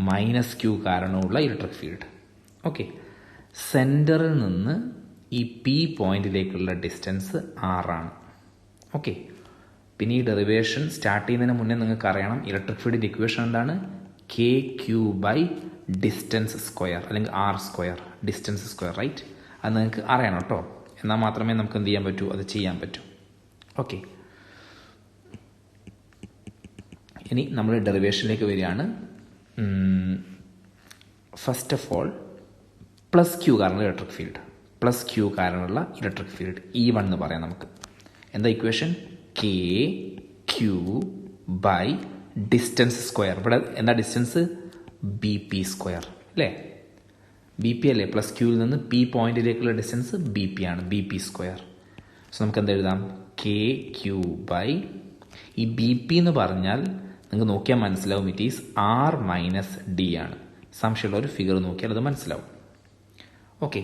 Speaker 1: -q കാരണവുമുള്ള ഇലക്ട്രിക് ഫീൽഡ്. ഓക്കെ, സെൻറ്ററിൽ നിന്ന് ഈ P പോയിന്റിലേക്കുള്ള ഡിസ്റ്റൻസ് r ആണ്. ഓക്കെ, പിന്നെ ഈ ഡെറിവേഷൻ സ്റ്റാർട്ട് ചെയ്യുന്നതിന് മുന്നേ നിങ്ങൾക്ക് അറിയണം ഇലക്ട്രിക് ഫീൽഡിൻ്റെ ഇക്വേഷൻ എന്താണ്? KQ ബൈ ഡിസ്റ്റൻസ് സ്ക്വയർ അല്ലെങ്കിൽ r², ഡിസ്റ്റൻസ് സ്ക്വയർ, റൈറ്റ്? അത് നിങ്ങൾക്ക് അറിയണം കേട്ടോ. എന്നാൽ മാത്രമേ നമുക്ക് എന്ത് ചെയ്യാൻ പറ്റൂ, അത് ചെയ്യാൻ പറ്റൂ. ഓക്കെ, ഇനി നമ്മൾ ഡെറിവേഷനിലേക്ക് വരികയാണ്. ഫസ്റ്റ് ഓഫ് ഓൾ +q കാരണമുള്ള ഇലക്ട്രിക് ഫീൽഡ്, +q കാരണമുള്ള ഇലക്ട്രിക് ഫീൽഡ് E1 എന്ന് പറയാം നമുക്ക്. എന്താ equation? KQ by distance square. ഇവിടെ എന്താ ഡിസ്റ്റൻസ്? BP² അല്ലേ? BP അല്ലേ? +qയിൽ നിന്ന് P പോയിന്റിലേക്കുള്ള ഡിസ്റ്റൻസ് BP ആണ്, BP². സോ നമുക്ക് എന്ത് എഴുതാം? KQ ബൈ ഈ BP എന്ന് പറഞ്ഞാൽ നിങ്ങൾക്ക് നോക്കിയാൽ മനസ്സിലാവും, ഇറ്റ് ഈസ് R - D ആണ്. സംശയമുള്ള ഒരു ഫിഗർ നോക്കിയാൽ അത് മനസ്സിലാവും. ഓക്കെ,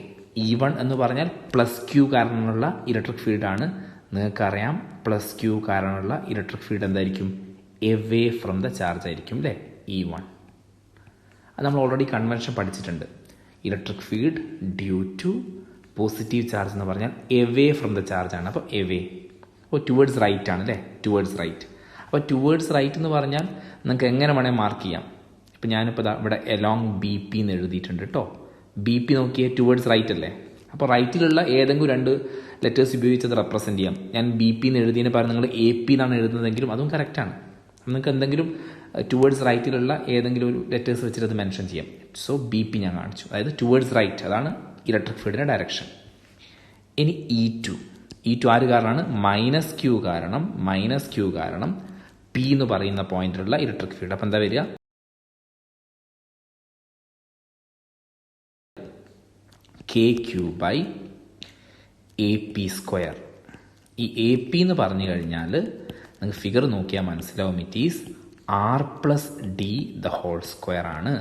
Speaker 1: E1 എന്ന് പറഞ്ഞാൽ +q കാരണമുള്ള ഇലക്ട്രിക് ഫീൽഡാണ്. നിങ്ങൾക്കറിയാം +q കാരണമുള്ള ഇലക്ട്രിക് ഫീൽഡ് എന്തായിരിക്കും? എവേ ഫ്രം ദ ചാർജ് ആയിരിക്കും അല്ലേ, E1. അത് നമ്മൾ ഓൾറെഡി കൺവെൻഷൻ പഠിച്ചിട്ടുണ്ട്. Electric field due to positive charge എന്ന് പറഞ്ഞാൽ എവേ ഫ്രം ദ ചാർജ് ആണ്. അപ്പോൾ എവേ, അപ്പോൾ ടുവേർഡ്സ് റൈറ്റ് ആണ് അല്ലേ, ടുവേർഡ്സ് റൈറ്റ്. അപ്പോൾ ടുവേർഡ്സ് റൈറ്റ് എന്ന് പറഞ്ഞാൽ നിങ്ങൾക്ക് എങ്ങനെ വേണേൽ മാർക്ക് ചെയ്യാം. ഇപ്പം ഞാനിപ്പോൾ ഇവിടെ എലോങ് BP എന്ന് എഴുതിയിട്ടുണ്ട് കേട്ടോ. BP നോക്കിയേ ടുവേർഡ്സ് റൈറ്റ് അല്ലേ. അപ്പോൾ റൈറ്റിലുള്ള ഏതെങ്കിലും 2 ലെറ്റേഴ്സ് ഉപയോഗിച്ചത് റെപ്രസെൻറ്റ് ചെയ്യാം. ഞാൻ BP എന്ന് എഴുതിയതിന് പകരം നിങ്ങൾ AP എന്നാണ് എഴുതുന്നതെങ്കിലും അതും കറക്റ്റാണ്. നിങ്ങൾക്ക് എന്തെങ്കിലും ടുവേർഡ്സ് റൈറ്റിലുള്ള ഏതെങ്കിലും ഒരു ലെറ്റേഴ്സ് വെച്ചിട്ട് അത് മെൻഷൻ ചെയ്യാം. സോ BP ഞാൻ കാണിച്ചു, അതായത് ടുവേർഡ്സ് റൈറ്റ്, അതാണ് ഇലക്ട്രിക് ഫീൽഡിൻ്റെ ഡയറക്ഷൻ. ഇനി E2 ആര് കാരണമാണ്? -q കാരണം P എന്ന് പറയുന്ന പോയിന്റിലുള്ള ഇലക്ട്രിക് ഫീൽഡ്. അപ്പം എന്താ വരിക? KQ by AP². ഈ AP എന്ന് പറഞ്ഞു കഴിഞ്ഞാൽ നിങ്ങൾക്ക് ഫിഗർ നോക്കിയാൽ മനസ്സിലാവും, ഇറ്റ് ഈസ് R+D² ആണ്.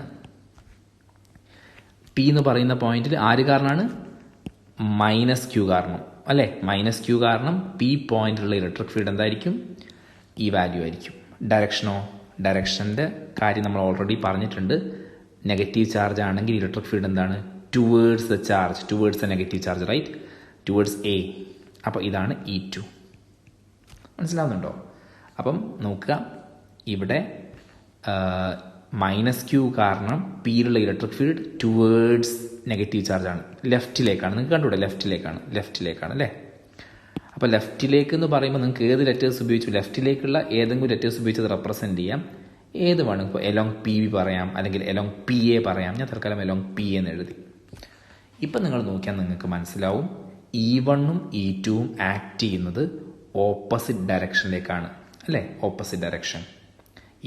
Speaker 1: P എന്ന് പറയുന്ന പോയിന്റിൽ ആര് കാരണമാണ്? -q കാരണം അല്ലേ. -q കാരണം P പോയിന്റിലുള്ള ഇലക്ട്രിക് ഫീൽഡ് എന്തായിരിക്കും? ഈ വാല്യൂ ആയിരിക്കും. ഡയറക്ഷൻ്റെ കാര്യം നമ്മൾ ഓൾറെഡി പറഞ്ഞിട്ടുണ്ട്. നെഗറ്റീവ് ചാർജ് ആണെങ്കിൽ ഇലക്ട്രിക് ഫീൽഡ് എന്താണ്? Towards the charge, towards the negative charge, right? Towards A. അപ്പോൾ ഇതാണ് E2. മനസ്സിലാവുന്നുണ്ടോ? അപ്പം നോക്കുക, ഇവിടെ -q കാരണം പിയിലുള്ള ഇലക്ട്രിക് ഫീൽഡ് ടുവേർഡ്സ് നെഗറ്റീവ് ചാർജാണ്, ലെഫ്റ്റിലേക്കാണ്. നിങ്ങൾക്ക് കണ്ടുകൂടെ, ലെഫ്റ്റിലേക്കാണ് അല്ലേ. അപ്പോൾ ലെഫ്റ്റിലേക്ക് എന്ന് പറയുമ്പോൾ നിങ്ങൾക്ക് ഏത് ലെറ്റേഴ്സ് ഉപയോഗിച്ചു, ലെഫ്റ്റിലേക്കുള്ള ഏതെങ്കിലും ലെറ്റേഴ്സ് ഉപയോഗിച്ച് അത് റെപ്രസെൻറ്റ് ചെയ്യാം. ഏത് വേണം, ഇപ്പോൾ എലോങ് പി വി പറയാം, അല്ലെങ്കിൽ എലോങ് പി എ പറയാം. ഞാൻ തൽക്കാലം എലോങ് പി എന്ന് എഴുതി. ഇപ്പം നിങ്ങൾ നോക്കിയാൽ നിങ്ങൾക്ക് മനസ്സിലാവും E1ഉം E2ഉം ആക്ട് ചെയ്യുന്നത് ഓപ്പോസിറ്റ് ഡയറക്ഷനിലേക്കാണ് അല്ലേ. ഓപ്പോസിറ്റ് ഡയറക്ഷൻ,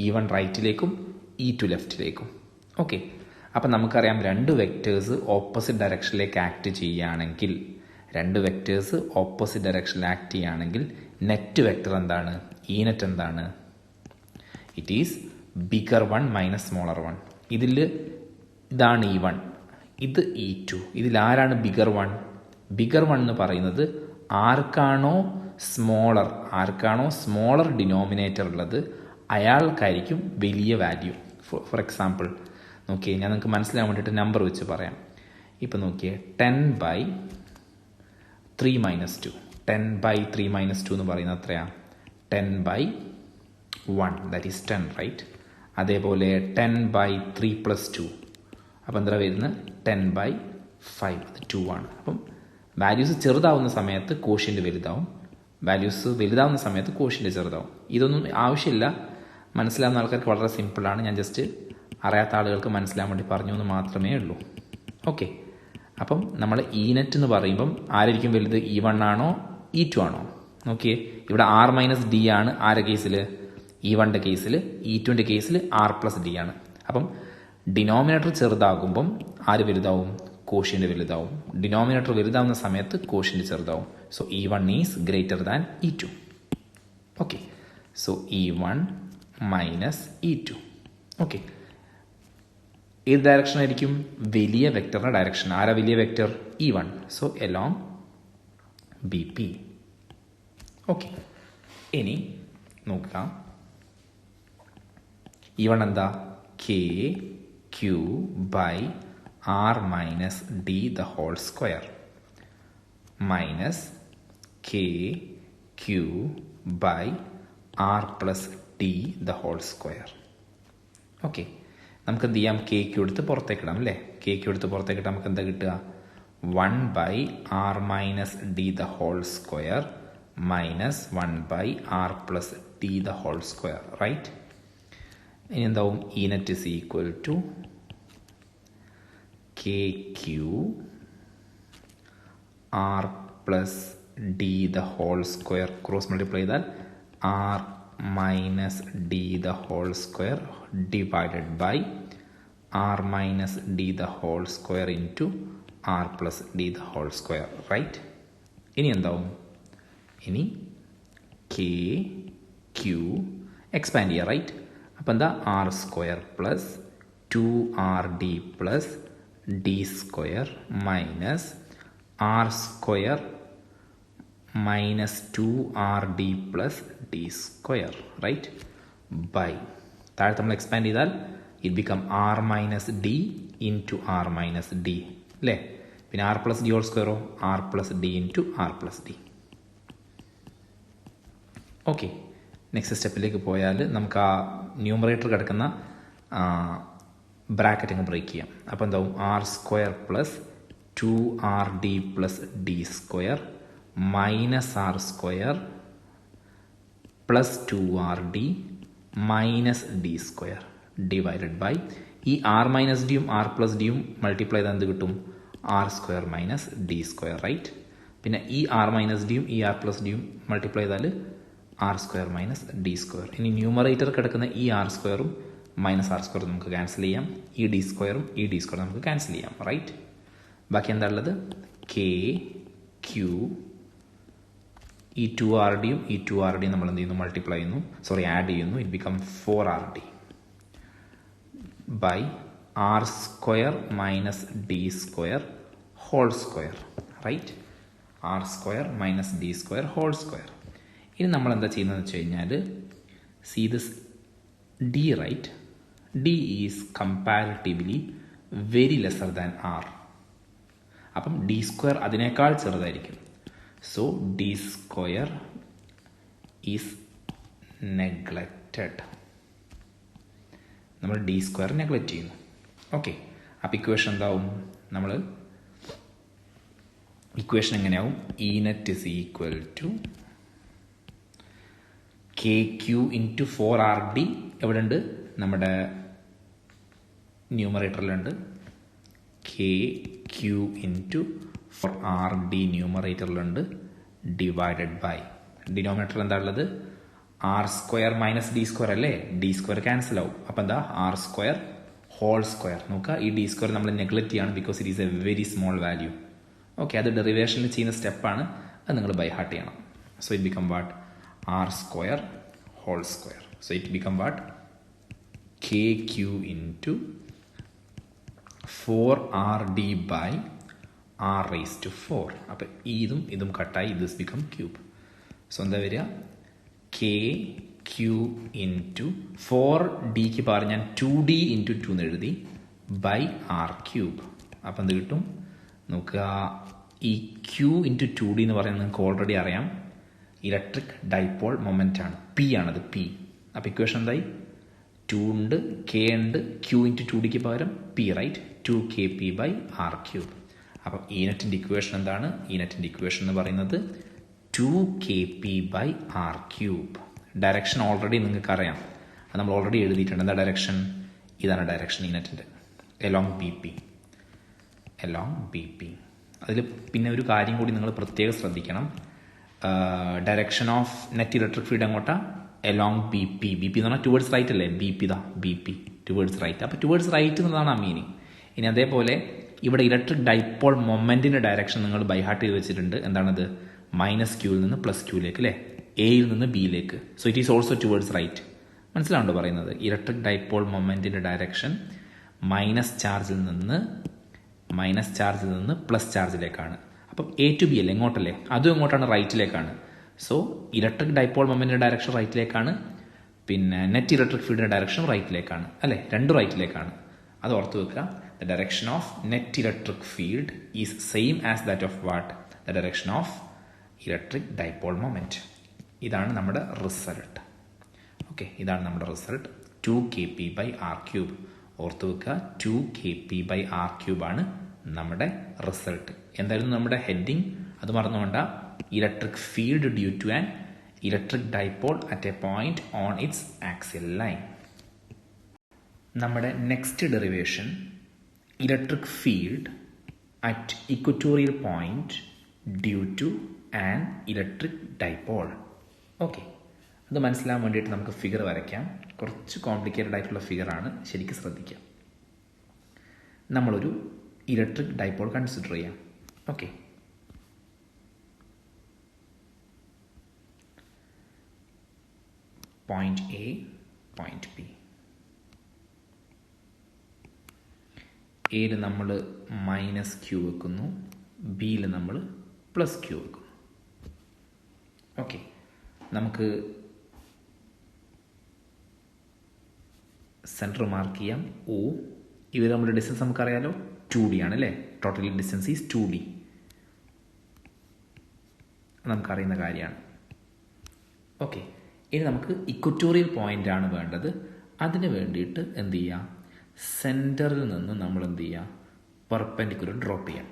Speaker 1: E1 റൈറ്റിലേക്കും E2 ലെഫ്റ്റിലേക്കും. ഓക്കെ, അപ്പം നമുക്കറിയാം രണ്ട് വെക്റ്റേഴ്സ് ഓപ്പോസിറ്റ് ഡയറക്ഷനിലേക്ക് ആക്ട് ചെയ്യുകയാണെങ്കിൽ, നെറ്റ് വെക്റ്റർ എന്താണ്, ഈ നെറ്റ് എന്താണ്, it is bigger one minus smaller one. ഇതാണ് E1, ഇത് E2. ഇതിലാരാണ് ബിഗർ വൺ? ബിഗർ വൺ എന്ന് പറയുന്നത് ആർക്കാണോ സ്മോളർ ഡിനോമിനേറ്റർ ഉള്ളത് അയാൾക്കായിരിക്കും വലിയ വാല്യൂ. ഫോർ എക്സാമ്പിൾ നോക്കിയേ, ഞാൻ നിങ്ങൾക്ക് മനസ്സിലാൻ വേണ്ടിയിട്ട് നമ്പർ വെച്ച് പറയാം. ഇപ്പം നോക്കിയേ, 10/3 - 2 എന്ന് പറയുന്നത് എത്രയാണ്? 10/1, ദാറ്റ് ഈസ് 10, റൈറ്റ്. അതേപോലെ 10/3 + 2, അപ്പം എന്താ വരുന്നത്? 10/5, അത് 2 ആണ്. അപ്പം വാല്യൂസ് ചെറുതാവുന്ന സമയത്ത് കോഷ്യൻ്റ് വലുതാവും, വാല്യൂസ് വലുതാവുന്ന സമയത്ത് കോഷ്യൻ്റ് ചെറുതാവും. ഇതൊന്നും ആവശ്യമില്ല, മനസ്സിലാവുന്ന ആൾക്കാർക്ക് വളരെ സിമ്പിളാണ്. ഞാൻ ജസ്റ്റ് അറിയാത്ത ആളുകൾക്ക് മനസ്സിലാൻ വേണ്ടി പറഞ്ഞു എന്ന് മാത്രമേ ഉള്ളൂ. ഓക്കെ, അപ്പം നമ്മൾ ഇ നെറ്റ് എന്ന് പറയുമ്പം ആരായിരിക്കും വലുത്? E1 ആണോ E2 ആണോ? നോക്കിയേ, ഇവിടെ R-D ആണ് ആരുടെ കേസിൽ? E1ൻ്റെ കേസിൽ. E2ൻ്റെ കേസിൽ R+D ആണ്. അപ്പം ഡിനോമിനേറ്റർ ചെറുതാകുമ്പം ആര് വലുതാവും? കോഷ്യൻ്റ് വലുതാവും. ഡിനോമിനേറ്റർ വലുതാവുന്ന സമയത്ത് കോഷ്യൻ്റ് ചെറുതാവും. So E1 is greater than E2. Okay, so E1 - E2. Okay, ഏത് ഡയറക്ഷൻ ആയിരിക്കും? വലിയ വെക്ടറിൻ്റെ ഡയറക്ഷൻ. ആരാ വലിയ vector? E1. So along BP. Okay, ഇനി നോക്കാം, E1 എന്താ? KQ/R-D² minus KQ/R+D². ഓക്കെ, നമുക്ക് എന്ത് ചെയ്യാം? KQ എടുത്ത് പുറത്തേക്കിടാം അല്ലേ. KQ എടുത്ത് പുറത്തേക്കിട്ടാൽ നമുക്ക് എന്താ കിട്ടുക? 1/R-D² minus 1/R+D², right. ഇനി എന്താവും? E net is equal to KQ/R+D² cross multiply ചെയ്താൽ R-D² divided by R-D² into R+D², right. ഇനി എന്താവും? ഇനി KQ എക്സ്പാൻഡ് ചെയ്യുക, റൈറ്റ്. അപ്പം എന്താ? R² plus 2RD plus D² minus R² minus 2RD plus D², right, by താഴെ നമ്മൾ എക്സ്പാൻഡ് ചെയ്താൽ it become R-D into R-D അല്ലേ. പിന്നെ R+D², R+D into R+D. Okay, next സ്റ്റെപ്പിലേക്ക് പോയാൽ നമുക്ക് ആ ന്യൂമറേറ്റർ കിടക്കുന്ന ബ്രാക്കറ്റ് അങ്ങ് ബ്രേക്ക് ചെയ്യാം. അപ്പോൾ എന്താവും? R² plus 2RD plus D² minus R² plus 2RD minus D² divided by ഈ R-Dയും R+Dയും മൾട്ടിപ്ലൈ ചെയ്താൽ എന്ത് കിട്ടും? R² minus D², right. പിന്നെ ഈ R-Dയും ഈ R+Dയും മൾട്ടിപ്ലൈ ചെയ്താൽ R² മൈനസ് D². ഇനി ന്യൂമറേറ്റർ കിടക്കുന്ന ഈ R² മൈനസ് R² നമുക്ക് ക്യാൻസൽ ചെയ്യാം. ഈ D² നമുക്ക് ക്യാൻസൽ ചെയ്യാം, റൈറ്റ്. ബാക്കി എന്താ ഉള്ളത്? KQ ഈ 2RDയും ഈ 2RDയും നമ്മൾ എന്ത് ചെയ്യുന്നു? മൾട്ടിപ്ലൈ ചെയ്യുന്നു, ആഡ് ചെയ്യുന്നു. It become 4RD by R² minus D² whole square, right. R² minus D² whole square. ഇനി നമ്മൾ എന്താ ചെയ്യുന്നതെന്ന് വെച്ച് കഴിഞ്ഞാൽ, see this D, right. D is comparatively very lesser than R. അപ്പം D² അതിനേക്കാൾ ചെറുതായിരിക്കും. So D² is neglected. നമ്മൾ ഡി സ്ക്വയർ നെഗ്ലക്റ്റ് ചെയ്യുന്നു. ഓക്കെ, അപ്പോൾ ഇക്വേഷൻ എന്താവും? നമ്മൾ ഇക്വേഷൻ എങ്ങനെയാവും? E net is equal to K Q into 4RD. എവിടെ ഉണ്ട്? നമ്മുടെ ന്യൂമറേറ്ററിലുണ്ട്. കെ ക്യൂ ഇൻറ്റു 4RD ന്യൂമറേറ്ററിലുണ്ട്, ഡിവൈഡഡ് ബൈ ഡിനോമിനേറ്റർ എന്താ ഉള്ളത്? R square minus D square അല്ലേ? ഡി സ്ക്വയർ ക്യാൻസൽ ആവും. അപ്പം എന്താ? R square whole square. നോക്കുക, ഈ ഡി സ്ക്വയർ നമ്മൾ നെഗ്ലക്റ്റ് ചെയ്യാണ്, because it is a very small value. Okay, അത് ഡെറിവേഷനിൽ ചെയ്യുന്ന സ്റ്റെപ്പാണ്, അത് നിങ്ങൾ ബൈ ഹാർട്ട് ചെയ്യണം. So it become what? R square whole square. So it become what? K Q into 4RD by R raise to 4. അപ്പം ഇതും ഇതും കട്ടായി, ദിസ് ബിക്കം ക്യൂബ്. സോ എന്താ വരിക? കെ ക്യൂ ഇൻറ്റു 4Dക്ക് പകരം ഞാൻ 2D ഇൻറ്റു 2 എന്ന് എഴുതി, ബൈ ആർ ക്യൂബ്. അപ്പം എന്ത് കിട്ടും? നോക്കുക, ഈ ക്യൂ ഇൻറ്റു 2D എന്ന് പറയുന്നത് നിങ്ങൾക്ക് ഓൾറെഡി അറിയാം, ഇലക്ട്രിക് ഡൈപോൾ മൊമെൻ്റ് ആണ്, പി ആണത്, പി. അപ്പോൾ ഇക്വേഷൻ എന്തായി? 2 ഉണ്ട്, കെ ഉണ്ട്, ക്യൂ ഇൻറ്റു 2Dക്ക് പകരം P, right? 2KP by R cube. അപ്പം ഈ നെറ്റിൻ്റെ ഇക്വേഷൻ എന്താണ്? ഈ നെറ്റിൻ്റെ ഇക്വേഷൻ എന്ന് പറയുന്നത് 2KP by R cube. Direction already നിങ്ങൾക്ക് അറിയാം, അത് നമ്മൾ ഓൾറെഡി എഴുതിയിട്ടുണ്ട്. എന്താ ഡയറക്ഷൻ? ഇതാണ് ഡയറക്ഷൻ ഈ നെറ്റിൻ്റെ, എലോങ് ബി പി. അതിൽ പിന്നെ ഒരു കാര്യം കൂടി നിങ്ങൾ പ്രത്യേകം ശ്രദ്ധിക്കണം. Direction of net electric field എങ്ങോട്ടാ? എലോങ് ബി പി എന്ന് പറഞ്ഞാൽ ടുവേർഡ്സ് റൈറ്റ് അല്ലേ? B P towards right. അപ്പോൾ ടുവേർഡ്സ് റൈറ്റ് എന്നതാണ് ആ മീനിങ്. ഇനി അതേപോലെ ഇവിടെ ഇലക്ട്രിക് ഡൈപോൾ മൊമെൻറ്റിൻ്റെ ഡയറക്ഷൻ നിങ്ങൾ ബൈഹാർട്ട് ചെയ്ത് വെച്ചിട്ടുണ്ട്. എന്താണത്? മൈനസ് ക്യൂവിൽ നിന്ന് പ്ലസ് ക്യൂയിലേക്ക് അല്ലേ? എയിൽ നിന്ന് ബിയിലേക്ക്. So it is also towards right. മനസ്സിലാവുണ്ടോ പറയുന്നത്? ഇലക്ട്രിക് ഡൈപോൾ മൊമെൻറ്റിൻ്റെ ഡയറക്ഷൻ മൈനസ് ചാർജിൽ നിന്ന് പ്ലസ് ചാർജിലേക്കാണ്. അപ്പം എ ടു ബി അല്ലേ? എങ്ങോട്ടല്ലേ? അതും എങ്ങോട്ടാണ്? റൈറ്റിലേക്കാണ്. സോ ഇലക്ട്രിക് ഡൈപോൾ മൊമെൻറ്റിൻ്റെ ഡയറക്ഷൻ റൈറ്റിലേക്കാണ്, പിന്നെ നെറ്റ് ഇലക്ട്രിക് ഫീൽഡിൻ്റെ ഡയറക്ഷൻ റൈറ്റിലേക്കാണ് അല്ലേ? രണ്ടും റൈറ്റിലേക്കാണ്. അത് ഓർത്ത് വെക്കുക. The direction of net electric field is same as that of what? The direction of electric dipole moment. ഇതാണ് നമ്മുടെ റിസൾട്ട്. ഓക്കെ, ഇതാണ് നമ്മുടെ result. 2KP by R cube. ഓർത്ത് വെക്കുക, 2KP ബൈ ആർ ക്യൂബ് ആണ് നമ്മുടെ റിസൾട്ട്. എന്തായിരുന്നു നമ്മുടെ ഹെഡിങ്? അത് മറന്നുകൊണ്ട, electric field due to an electric dipole at a point on its axial line. നമ്മുടെ next derivation, electric field at equatorial point due to an electric dipole. Okay, അത് മനസ്സിലാൻ വേണ്ടിയിട്ട് നമുക്ക് ഫിഗർ വരയ്ക്കാം. കുറച്ച് കോംപ്ലിക്കേറ്റഡ് ആയിട്ടുള്ള ഫിഗറാണ്, ശരിക്കും ശ്രദ്ധിക്കാം. നമ്മളൊരു ഇലക്ട്രിക് ഡൈപോൾ കൺസിഡർ ചെയ്യാം. Okay, point A, point B. എയിൽ നമ്മൾ മൈനസ് ക്യൂ വെക്കുന്നു, ബിയിൽ നമ്മൾ പ്ലസ് ക്യൂ വെക്കുന്നു. ഓക്കെ, നമുക്ക് സെൻറ്റർ മാർക്ക് ചെയ്യാം, ഒ. ഇവർ നമ്മുടെ ഡിസ്റ്റൻസ് നമുക്കറിയാലോ, 2D ആണ് അല്ലേ? ടോട്ടൽ ഡിസ്റ്റൻസ് ഈസ് 2D, നമുക്കറിയുന്ന കാര്യമാണ്. ഓക്കെ, ഇനി നമുക്ക് ഇക്വറ്റോറിയൽ പോയിന്റ് ആണ് വേണ്ടത്. അതിന് വേണ്ടിയിട്ട് എന്ത് ചെയ്യാം? സെൻറ്ററിൽ നിന്ന് നമ്മൾ എന്ത് ചെയ്യുക? പെർപെൻഡിക്കുലർ ഡ്രോപ്പ് ചെയ്യാം.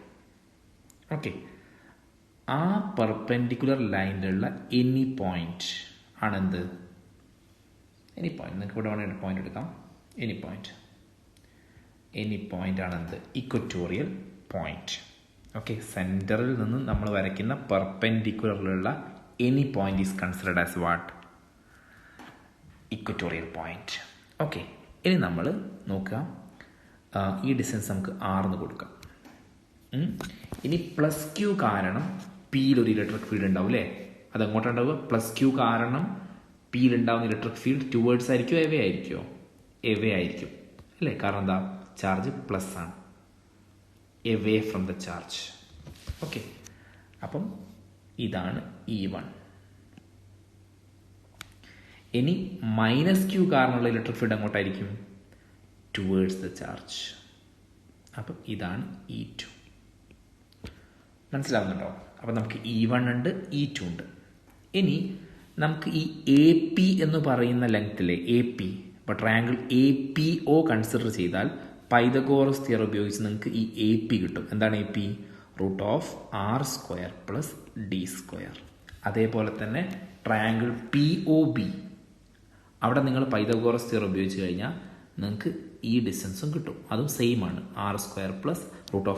Speaker 1: ഓക്കെ, ആ പെർപെൻഡിക്കുലർ ലൈനിലുള്ള എനി പോയിന്റ് ആണെന്ത്? Any point. നിങ്ങൾക്ക് ഇവിടെ വേണമെങ്കിൽ പോയിന്റ് എടുക്കാം. എനി പോയിന്റ് ആണെന്ത്? Equatorial point. ഓക്കെ, സെൻറ്ററിൽ നിന്ന് നമ്മൾ വരയ്ക്കുന്ന പെർപെൻഡിക്കുലറിലുള്ള any point is considered as what? Equatorial point. Okay, ഇനി നമ്മൾ നോക്കുക, ഈ ഡിസ്റ്റൻസ് നമുക്ക് 6 എന്ന് കൊടുക്കാം. ഇനി പ്ലസ് ക്യൂ കാരണം പിയിൽ ഒരു ഇലക്ട്രിക് ഫീൽഡ് ഉണ്ടാവും അല്ലേ? അതെങ്ങോട്ടുണ്ടാവുക? പ്ലസ് ക്യൂ കാരണം പിയിൽ ഉണ്ടാവുന്ന ഇലക്ട്രിക് ഫീൽഡ് ടുവേർഡ്സ് ആയിരിക്കുമോ എവേ ആയിരിക്കുമോ? എവേ ആയിരിക്കും അല്ലേ? കാരണം എന്താ? ചാർജ് പ്ലസ് ആണ്, away from the charge. Okay, അപ്പം ഇതാണ് E1. ഇനി മൈനസ് ക്യൂ കാരണമുള്ള ഇലക്ട്രിക് ഫീൽഡ് അങ്ങോട്ടായിരിക്കും? Towards the charge. അപ്പം ഇതാണ് E2. മനസ്സിലാവുന്നുണ്ടോ? അപ്പം നമുക്ക് E1 ഉണ്ട്, E2 ഉണ്ട്. ഇനി നമുക്ക് ഈ എ പി എന്ന് പറയുന്ന ലെങ്ത്തിലെ എ പി, ഇപ്പോൾ triangle A P O consider ചെയ്താൽ പൈതഗോറസ് തിയറം ഉപയോഗിച്ച് നിങ്ങൾക്ക് ഈ എ പി കിട്ടും. എന്താണ് എ പി? √r² + d². അതേപോലെ തന്നെ ട്രയാങ്കിൾ പി ഒ ബി, അവിടെ നിങ്ങൾ പൈതഗോറസ് തിയറം ഉപയോഗിച്ച് കഴിഞ്ഞാൽ നിങ്ങൾക്ക് ഈ ഡിസ്റ്റൻസും കിട്ടും. അതും സെയിം ആണ്, r² + √r²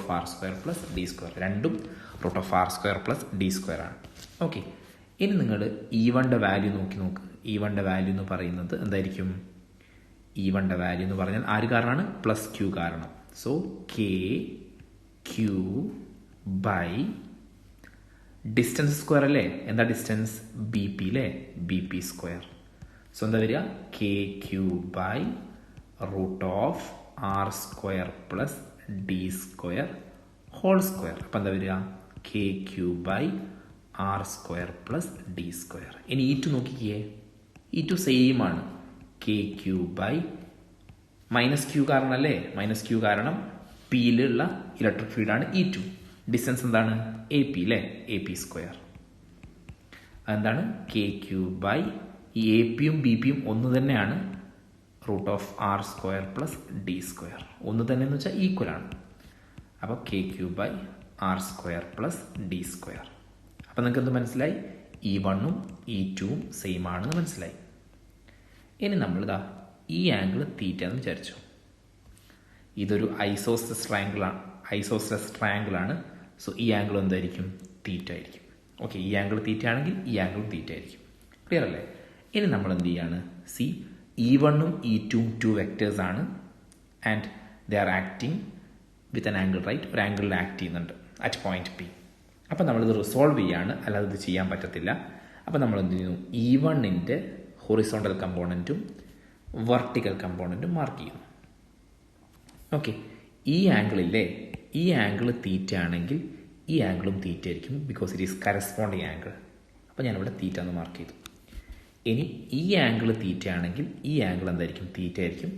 Speaker 1: + d². രണ്ടും √r² + d² ആണ്. ഓക്കെ, ഇനി നിങ്ങൾ E1ൻ്റെ വാല്യൂ നോക്ക്. E1ൻ്റെ വാല്യൂ എന്ന് പറയുന്നത് എന്തായിരിക്കും? E1ൻ്റെ വാല്യൂ എന്ന് പറഞ്ഞാൽ ആര് കാരണമാണ്? +q കാരണം. So KQ by distance square അല്ലേ? എന്താ ഡിസ്റ്റൻസ്? BP അല്ലേ? BP². സോ എന്താ വരിക? KQ by √r² + d² whole square. അപ്പം എന്താ വരിക? KQ by r² + d². ഇനി E2 നോക്കിക്കേ. E2 സെയിം ആണ്, KQ ബൈ -q കാരണം അല്ലേ? -q കാരണം പിയിലുള്ള ഇലക്ട്രിക് ഫീൽഡാണ് E2. ഡിസ്റ്റൻസ് എന്താണ്? AP അല്ലേ? AP². അതെന്താണ്? KQ ബൈ ഈ എ പിയും ബി പിയും ഒന്ന് തന്നെയാണ്, √r² + d². ഒന്ന് തന്നെ എന്ന് വെച്ചാൽ ഈക്വൽ ആണ്. അപ്പോൾ KQ ബൈ r² + d². അപ്പം നിങ്ങൾക്ക് എന്ത് മനസ്സിലായി? E1ഉം E2ഉം സെയിം ആണെന്ന് മനസ്സിലായി. ഇനി നമ്മളിതാ ഈ ആംഗിൾ തീറ്റ എന്ന് വിചാരിച്ചു. ഇതൊരു ഐസോസെലസ് ട്രയാങ്കിൾ ആണ്. സോ ഈ ആംഗിൾ എന്തായിരിക്കും? തീറ്റ ആയിരിക്കും. ഓക്കെ, ഈ ആംഗിൾ തീറ്റ ആണെങ്കിൽ ഈ ആംഗിളും തീറ്റ ആയിരിക്കും. ക്ലിയർ അല്ലേ? ഇനി നമ്മൾ എന്ത് ചെയ്യാണ്? സി, E1ഉം E2ഉം 2 വെക്ടേഴ്സ് ആണ് and they are acting with an angle, right? ഒരു ആംഗിളിൽ ആക്ട് ചെയ്യുന്നുണ്ട് അറ്റ് പോയിന്റ് പി. അപ്പം നമ്മളിത് റിസോൾവ് ചെയ്യാണ്, അല്ലാതെ ഇത് ചെയ്യാൻ പറ്റത്തില്ല. അപ്പം നമ്മൾ എന്ത് ചെയ്യുന്നു? E1ൻ്റെ ഹൊറിസോണ്ടൽ കമ്പോണൻറ്റും വെർട്ടിക്കൽ കമ്പോണൻറ്റും മാർക്ക് ചെയ്യുന്നു. ഓക്കെ, ഈ ആംഗിളില്ലേ, ഈ ആംഗിൾ തീറ്റ ആണെങ്കിൽ ഈ ആംഗിളും തീറ്റ ആയിരിക്കും, because it is corresponding angle. അപ്പോൾ ഞാനിവിടെ തീറ്റ എന്ന് മാർക്ക് ചെയ്തു. ഇനി ഈ ആംഗിൾ തീറ്റ ആണെങ്കിൽ ഈ ആംഗിൾ എന്തായിരിക്കും? തീറ്റ ആയിരിക്കും.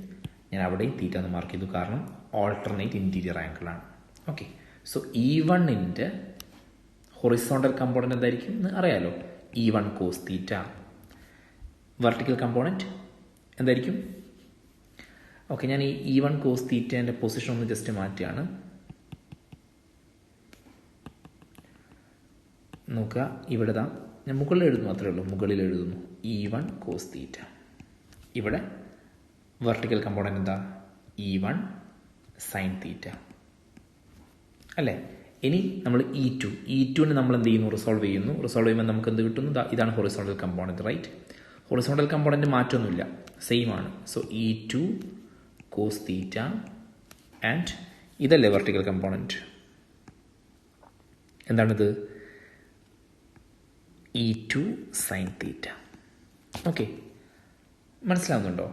Speaker 1: ഞാൻ അവിടെയും തീറ്റ എന്ന് മാർക്ക് ചെയ്തു, കാരണം ഓൾട്ടർനേറ്റ് ഇൻറ്റീരിയർ ആംഗിളാണ്. ഓക്കെ, സോ E1ൻ്റെ ഹൊറിസോണ്ടൽ കമ്പോണൻറ്റ് എന്തായിരിക്കും എന്ന് അറിയാലോ? E1 cos theta. Vertical component എന്തായിരിക്കും? ഓക്കെ, ഞാൻ ഈ E1 cos തീറ്റേൻ്റെ പൊസിഷൻ ഒന്ന് ജസ്റ്റ് മാറ്റുകയാണ്. നോക്കുക, ഇവിടെ ഞാൻ മുകളിൽ എഴുതുന്നു, മാത്രമേ ഉള്ളൂ. മുകളിൽ എഴുതുന്നു E1 cos തീറ്റ. ഇവിടെ വെർട്ടിക്കൽ കമ്പോണൻറ്റ് എന്താ? E1 sin തീറ്റ അല്ലേ? ഇനി നമ്മൾ E2ന് നമ്മൾ എന്ത് ചെയ്യുന്നു? റിസോൾവ് ചെയ്യുന്നു. റിസോൾവ് ചെയ്യുമ്പോൾ നമുക്ക് എന്ത് കിട്ടുന്നു? ഇതാണ് horizontal component, right? Horizontal component മാറ്റമൊന്നുമില്ല, സെയിം ആണ്. So E2 cos theta and ഇതല്ലേ വെർട്ടിക്കൽ കമ്പോണൻറ്റ്? എന്താണിത്? E2 sin തീറ്റ. ഓക്കെ, മനസ്സിലാവുന്നുണ്ടോ?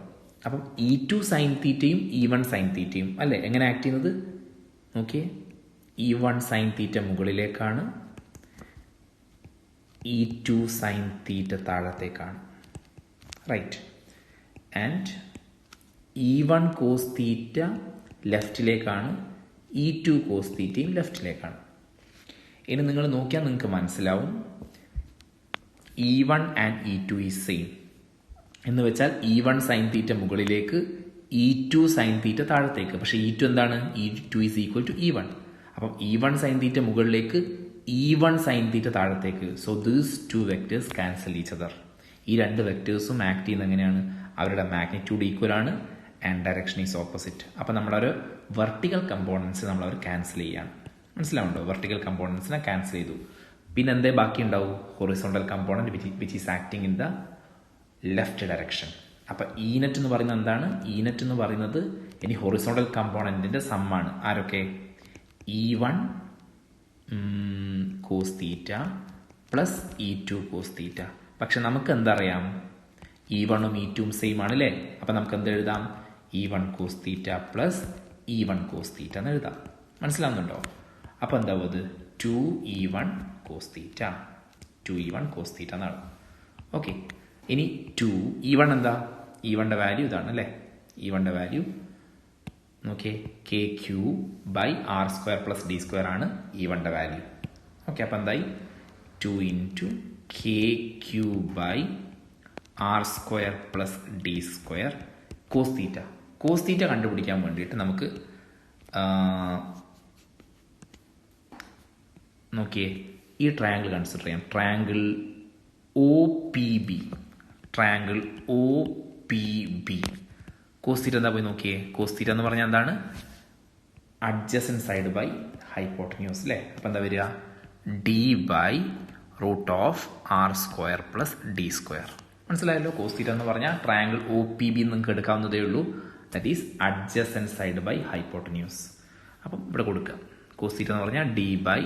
Speaker 1: അപ്പം E2 sin തീറ്റയും E1 sin തീറ്റയും അല്ലേ എങ്ങനെ ആക്ട് ചെയ്യുന്നത്? നോക്കിയേ, E1 sin തീറ്റ മുകളിലേക്കാണ്, E2 sin തീറ്റ താഴത്തേക്കാണ്, right? And E1 cos theta ലെഫ്റ്റിലേക്കാണ്, E2 cos തീറ്റയും ലെഫ്റ്റിലേക്കാണ്. ഇനി നിങ്ങൾ നോക്കിയാൽ നിങ്ങൾക്ക് മനസ്സിലാവും E1 and E2 is same എന്ന് വെച്ചാൽ E1 sin തീറ്റ മുകളിലേക്ക്, E2 sin തീറ്റ താഴത്തേക്ക്. പക്ഷേ E2 എന്താണ്? E2 is equal to E1. അപ്പം E1 sin തീറ്റ മുകളിലേക്ക്, E1 sin തീറ്റ താഴത്തേക്ക്. So these 2 vectors cancel each other. ഈ 2 വെക്ടേഴ്സും ആക്ട് ചെയ്യുന്നത് എങ്ങനെയാണ്? അവരുടെ മാഗ്നിറ്റ്യൂഡ് ഈക്വൽ ആണ് ആൻഡ് ഡയറക്ഷൻ ഈസ് ഓപ്പോസിറ്റ്. അപ്പം നമ്മളൊരു വെർട്ടിക്കൽ കമ്പോണൻസ് നമ്മളവർ ക്യാൻസൽ ചെയ്യാണ്. മനസ്സിലാവുണ്ടോ? വെർട്ടിക്കൽ കമ്പോണൻസിനെ ക്യാൻസൽ ചെയ്തു. പിന്നെ എന്തേ ബാക്കി ഉണ്ടാവും? Horizontal component which is acting in the left direction. അപ്പം E-net എന്ന് പറയുന്നത് എന്താണ്? E-net എന്ന് പറയുന്നത് ഇനി ഹൊറിസോണ്ടൽ കമ്പോണൻറ്റിൻ്റെ സമ്മാണ്. ആരൊക്കെ? E1 cos theta plus E2 cos തീറ്റ. പക്ഷെ നമുക്ക് എന്തറിയാം? E1ഉം E2ഉം സെയിം ആണ് അല്ലേ? അപ്പം നമുക്ക് എന്ത് എഴുതാം? E1 cos theta plus E1 cos തീറ്റ എന്ന് എഴുതാം. മനസ്സിലാവുന്നുണ്ടോ? അപ്പോൾ എന്താവും അത്? 2E1 cos തീറ്റ, 2E1 cos തീറ്റ എന്നാണ്. ഓക്കെ, ഇനി E1 എന്താ? E1ൻ്റെ വാല്യൂ ഇതാണ് അല്ലേ? E1ൻ്റെ വാല്യൂ നോക്കിയേ, KQ ബൈ r² + d² ആണ് E1ൻ്റെ വാല്യൂ. ഓക്കെ, അപ്പോൾ എന്തായി? 2 × K Q by R square plus D square cos theta. Cos theta കണ്ടുപിടിക്കാൻ വേണ്ടിയിട്ട് നമുക്ക് നോക്കിയേ ഈ ട്രയാങ്കിൾ കൺസിഡർ ചെയ്യാം. Triangle O P B. Triangle O P B. Cos theta എന്താ പോയി നോക്കിയേ. കോസ് തീറ്റ എന്ന് പറഞ്ഞാൽ എന്താണ്? അഡ്ജസൻറ്റ് സൈഡ് ബൈ ഹൈപ്പോട്ടന്യൂസ് അല്ലേ. അപ്പം എന്താ വരിക? D by root of r square plus D square. മനസ്സിലായല്ലോ? കോസ് തീറ്റ എന്ന് പറഞ്ഞാൽ ട്രയാങ്കിൾ ഒ പി ബി നിങ്ങൾക്ക് എടുക്കാവുന്നതേ ഉള്ളൂ. That is adjacent side by hypotenuse. അപ്പം ഇവിടെ കൊടുക്കുക. കോസ് തീറ്റ എന്ന് പറഞ്ഞാൽ d by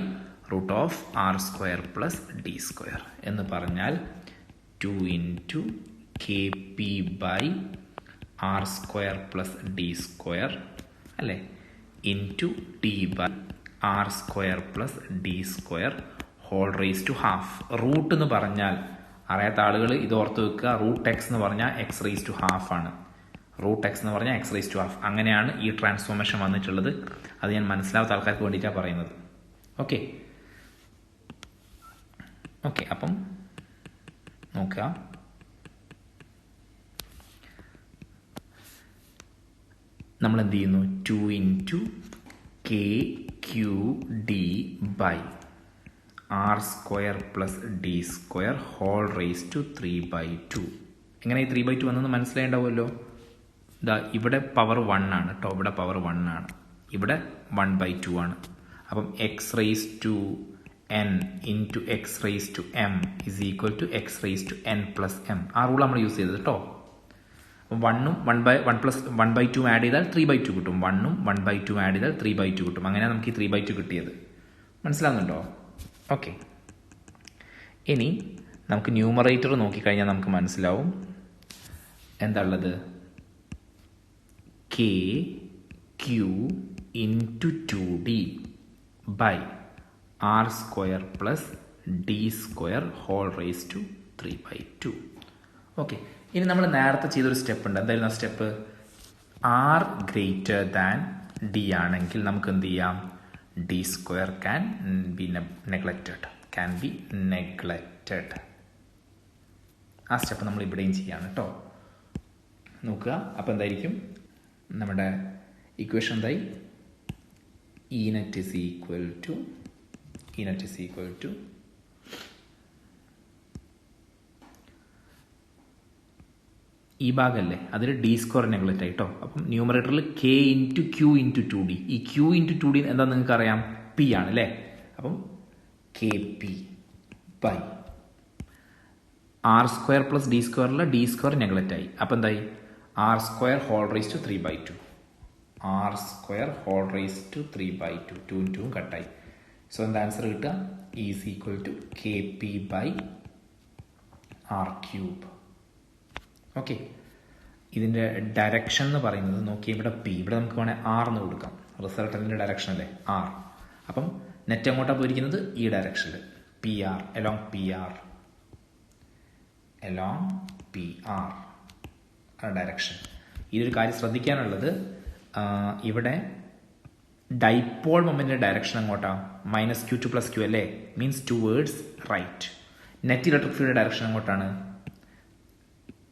Speaker 1: root of r square plus D square എന്ന് പറഞ്ഞാൽ 2 into k P by R square plus D square അല്ലേ, into d by R square plus D square whole raise to half. Root എന്ന് പറഞ്ഞാൽ അറിയാത്ത ആളുകൾ ഇത് ഓർത്ത് വെക്കുക. റൂട്ട് എക്സ് എന്ന് പറഞ്ഞാൽ എക്സ് റേസ് ടു ഹാഫ് ആണ്. റൂട്ട് എക്സ് എന്ന് പറഞ്ഞാൽ എക്സ് റേസ് ടു ഹാഫ്. അങ്ങനെയാണ് ഈ ട്രാൻസ്ഫോർമേഷൻ വന്നിട്ടുള്ളത്. അത് ഞാൻ മനസ്സിലാവാത്ത ആൾക്കാർക്ക് വേണ്ടിയിട്ടാണ് പറയുന്നത്. ഓക്കെ ഓക്കെ അപ്പം നോക്കുക. നമ്മൾ എന്ത് ചെയ്യുന്നു? 2 into K Q D by R square plus D square whole raise to 3/2. എങ്ങനെ ഈ 3/2 വന്നെന്ന് മനസ്സിലായിണ്ടാവുമല്ലോ. ഇതാ ഇവിടെ പവർ 1 ആണ് കേട്ടോ. ഇവിടെ പവർ 1 ആണ്. ഇവിടെ 1/2 ആണ്. അപ്പം X raise to n into X raise to m is equal to X raise to n plus m. ആ റൂൾ നമ്മൾ യൂസ് ചെയ്തത് കേട്ടോ. അപ്പം 1ഉം 1 പ്ലസ് 1/2 ആഡ് ചെയ്താൽ 3/2 കിട്ടും. 1ഉം 1/2 ആഡ് ചെയ്താൽ 3/2 കിട്ടും. അങ്ങനെയാണ് നമുക്ക് ഈ 3/2 കിട്ടിയത്. മനസ്സിലാകുന്നുണ്ടോ? ഓക്കെ. ഇനി നമുക്ക് ന്യൂമറേറ്റർ നോക്കിക്കഴിഞ്ഞാൽ നമുക്ക് മനസ്സിലാവും എന്താ ഉള്ളത്. K Q into 2d by R square plus D square whole raise to 3/2. Okay. ഇനി നമ്മൾ നേരത്തെ ചെയ്തൊരു സ്റ്റെപ്പ് ഉണ്ട്. എന്തായിരുന്നു ആ step? R greater than D ആണെങ്കിൽ നമുക്ക് എന്ത് ചെയ്യാം? D square can be neglected. ആ സ്റ്റെപ്പ് നമ്മൾ ഇവിടെയും ചെയ്യാണ് കേട്ടോ. നോക്കുക. അപ്പം എന്തായിരിക്കും നമ്മുടെ ഇക്വേഷൻ? എന്തായി? E net is equal to ഈ ഭാഗമല്ലേ, അതിൽ ഡി സ്ക്വയർ നെഗ്ലക്റ്റ് ആയിട്ടോ. അപ്പം ന്യൂമറേറ്ററിൽ K into Q into 2d. ഈ ക്യൂ ഇൻറ്റു 2d എന്താ നിങ്ങൾക്ക് അറിയാം? പി ആണ് അല്ലേ. അപ്പം K P by R square plus D സ്ക്വയറിൽ ഡി സ്ക്വയർ നെഗ്ലക്റ്റ് ആയി. അപ്പം എന്തായി? R square whole raise to 3/2. R square whole raise to 3/2. 2 2 കട്ടായി. സോ എന്താ ആൻസർ കിട്ടുക? Is equal to K P by R cube. Okay. ഇതിൻ്റെ ഡയറക്ഷൻ എന്ന് പറയുന്നത് നോക്കി. ഇവിടെ പി, ഇവിടെ നമുക്ക് വേണേൽ ആർ എന്ന് കൊടുക്കാം. റിസൾട്ടൻറ്റിൻ്റെ ഡയറക്ഷൻ അല്ലേ ആർ. അപ്പം നെറ്റ് എങ്ങോട്ടാണ് പോയിരിക്കുന്നത്? ഈ ഡയറക്ഷനിൽ P R, along P R direction. ഇതൊരു കാര്യം ശ്രദ്ധിക്കാനുള്ളത്, ഇവിടെ ഡൈപോൾ മൊമെന്റിന്റെ ഡയറക്ഷൻ അങ്ങോട്ടാണ് -q2 + q അല്ലേ, means towards right. Net electric field direction അങ്ങോട്ടാണ്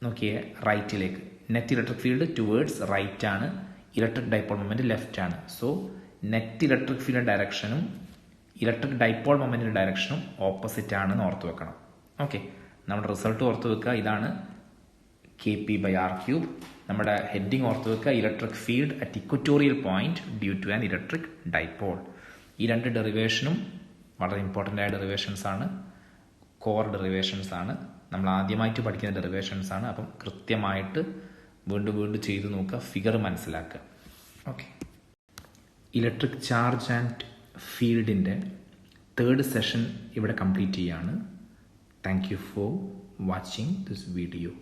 Speaker 1: നോക്കിയേ, റൈറ്റിലേക്ക്. Net electric field towards right ആണ്, ഇലക്ട്രിക് ഡൈപോൾ മൊമെന്റ് ലെഫ്റ്റ് ആണ്. സോ നെറ്റ് ഇലക്ട്രിക് ഫീൽഡ് ഡയറക്ഷനും ഇലക്ട്രിക് ഡൈപോൾ മൊമെന്റിന്റെ ഡയറക്ഷനും ഓപ്പോസിറ്റ് ആണെന്ന് ഓർത്ത് വെക്കണം. ഓക്കെ, നമ്മുടെ റിസൾട്ട് ഓർത്ത് വെക്കുക. ഇതാണ് kp/r3. നമ്മുടെ ഹെഡിങ് ഓർത്ത് വെക്കുക, electric field at equatorial point due to an electric dipole. ഈ രണ്ട് ഡെറിവേഷനും വളരെ ഇമ്പോർട്ടൻ്റ് ആയ ഡെറിവേഷൻസ് ആണ്, കോർ ഡെറിവേഷൻസ് ആണ്, നമ്മൾ ആദ്യമായിട്ട് പഠിക്കുന്ന ഡെറിവേഷൻസ് ആണ്. അപ്പം കൃത്യമായിട്ട് വീണ്ടും ചെയ്ത് നോക്കുക, ഫിഗർ മനസ്സിലാക്കുക. ഓക്കെ, ഇലക്ട്രിക് ചാർജ് ആൻഡ് ഫീൽഡിൻ്റെ 3rd സെഷൻ ഇവിടെ കംപ്ലീറ്റ് ചെയ്യാണ്. Thank you for watching this video.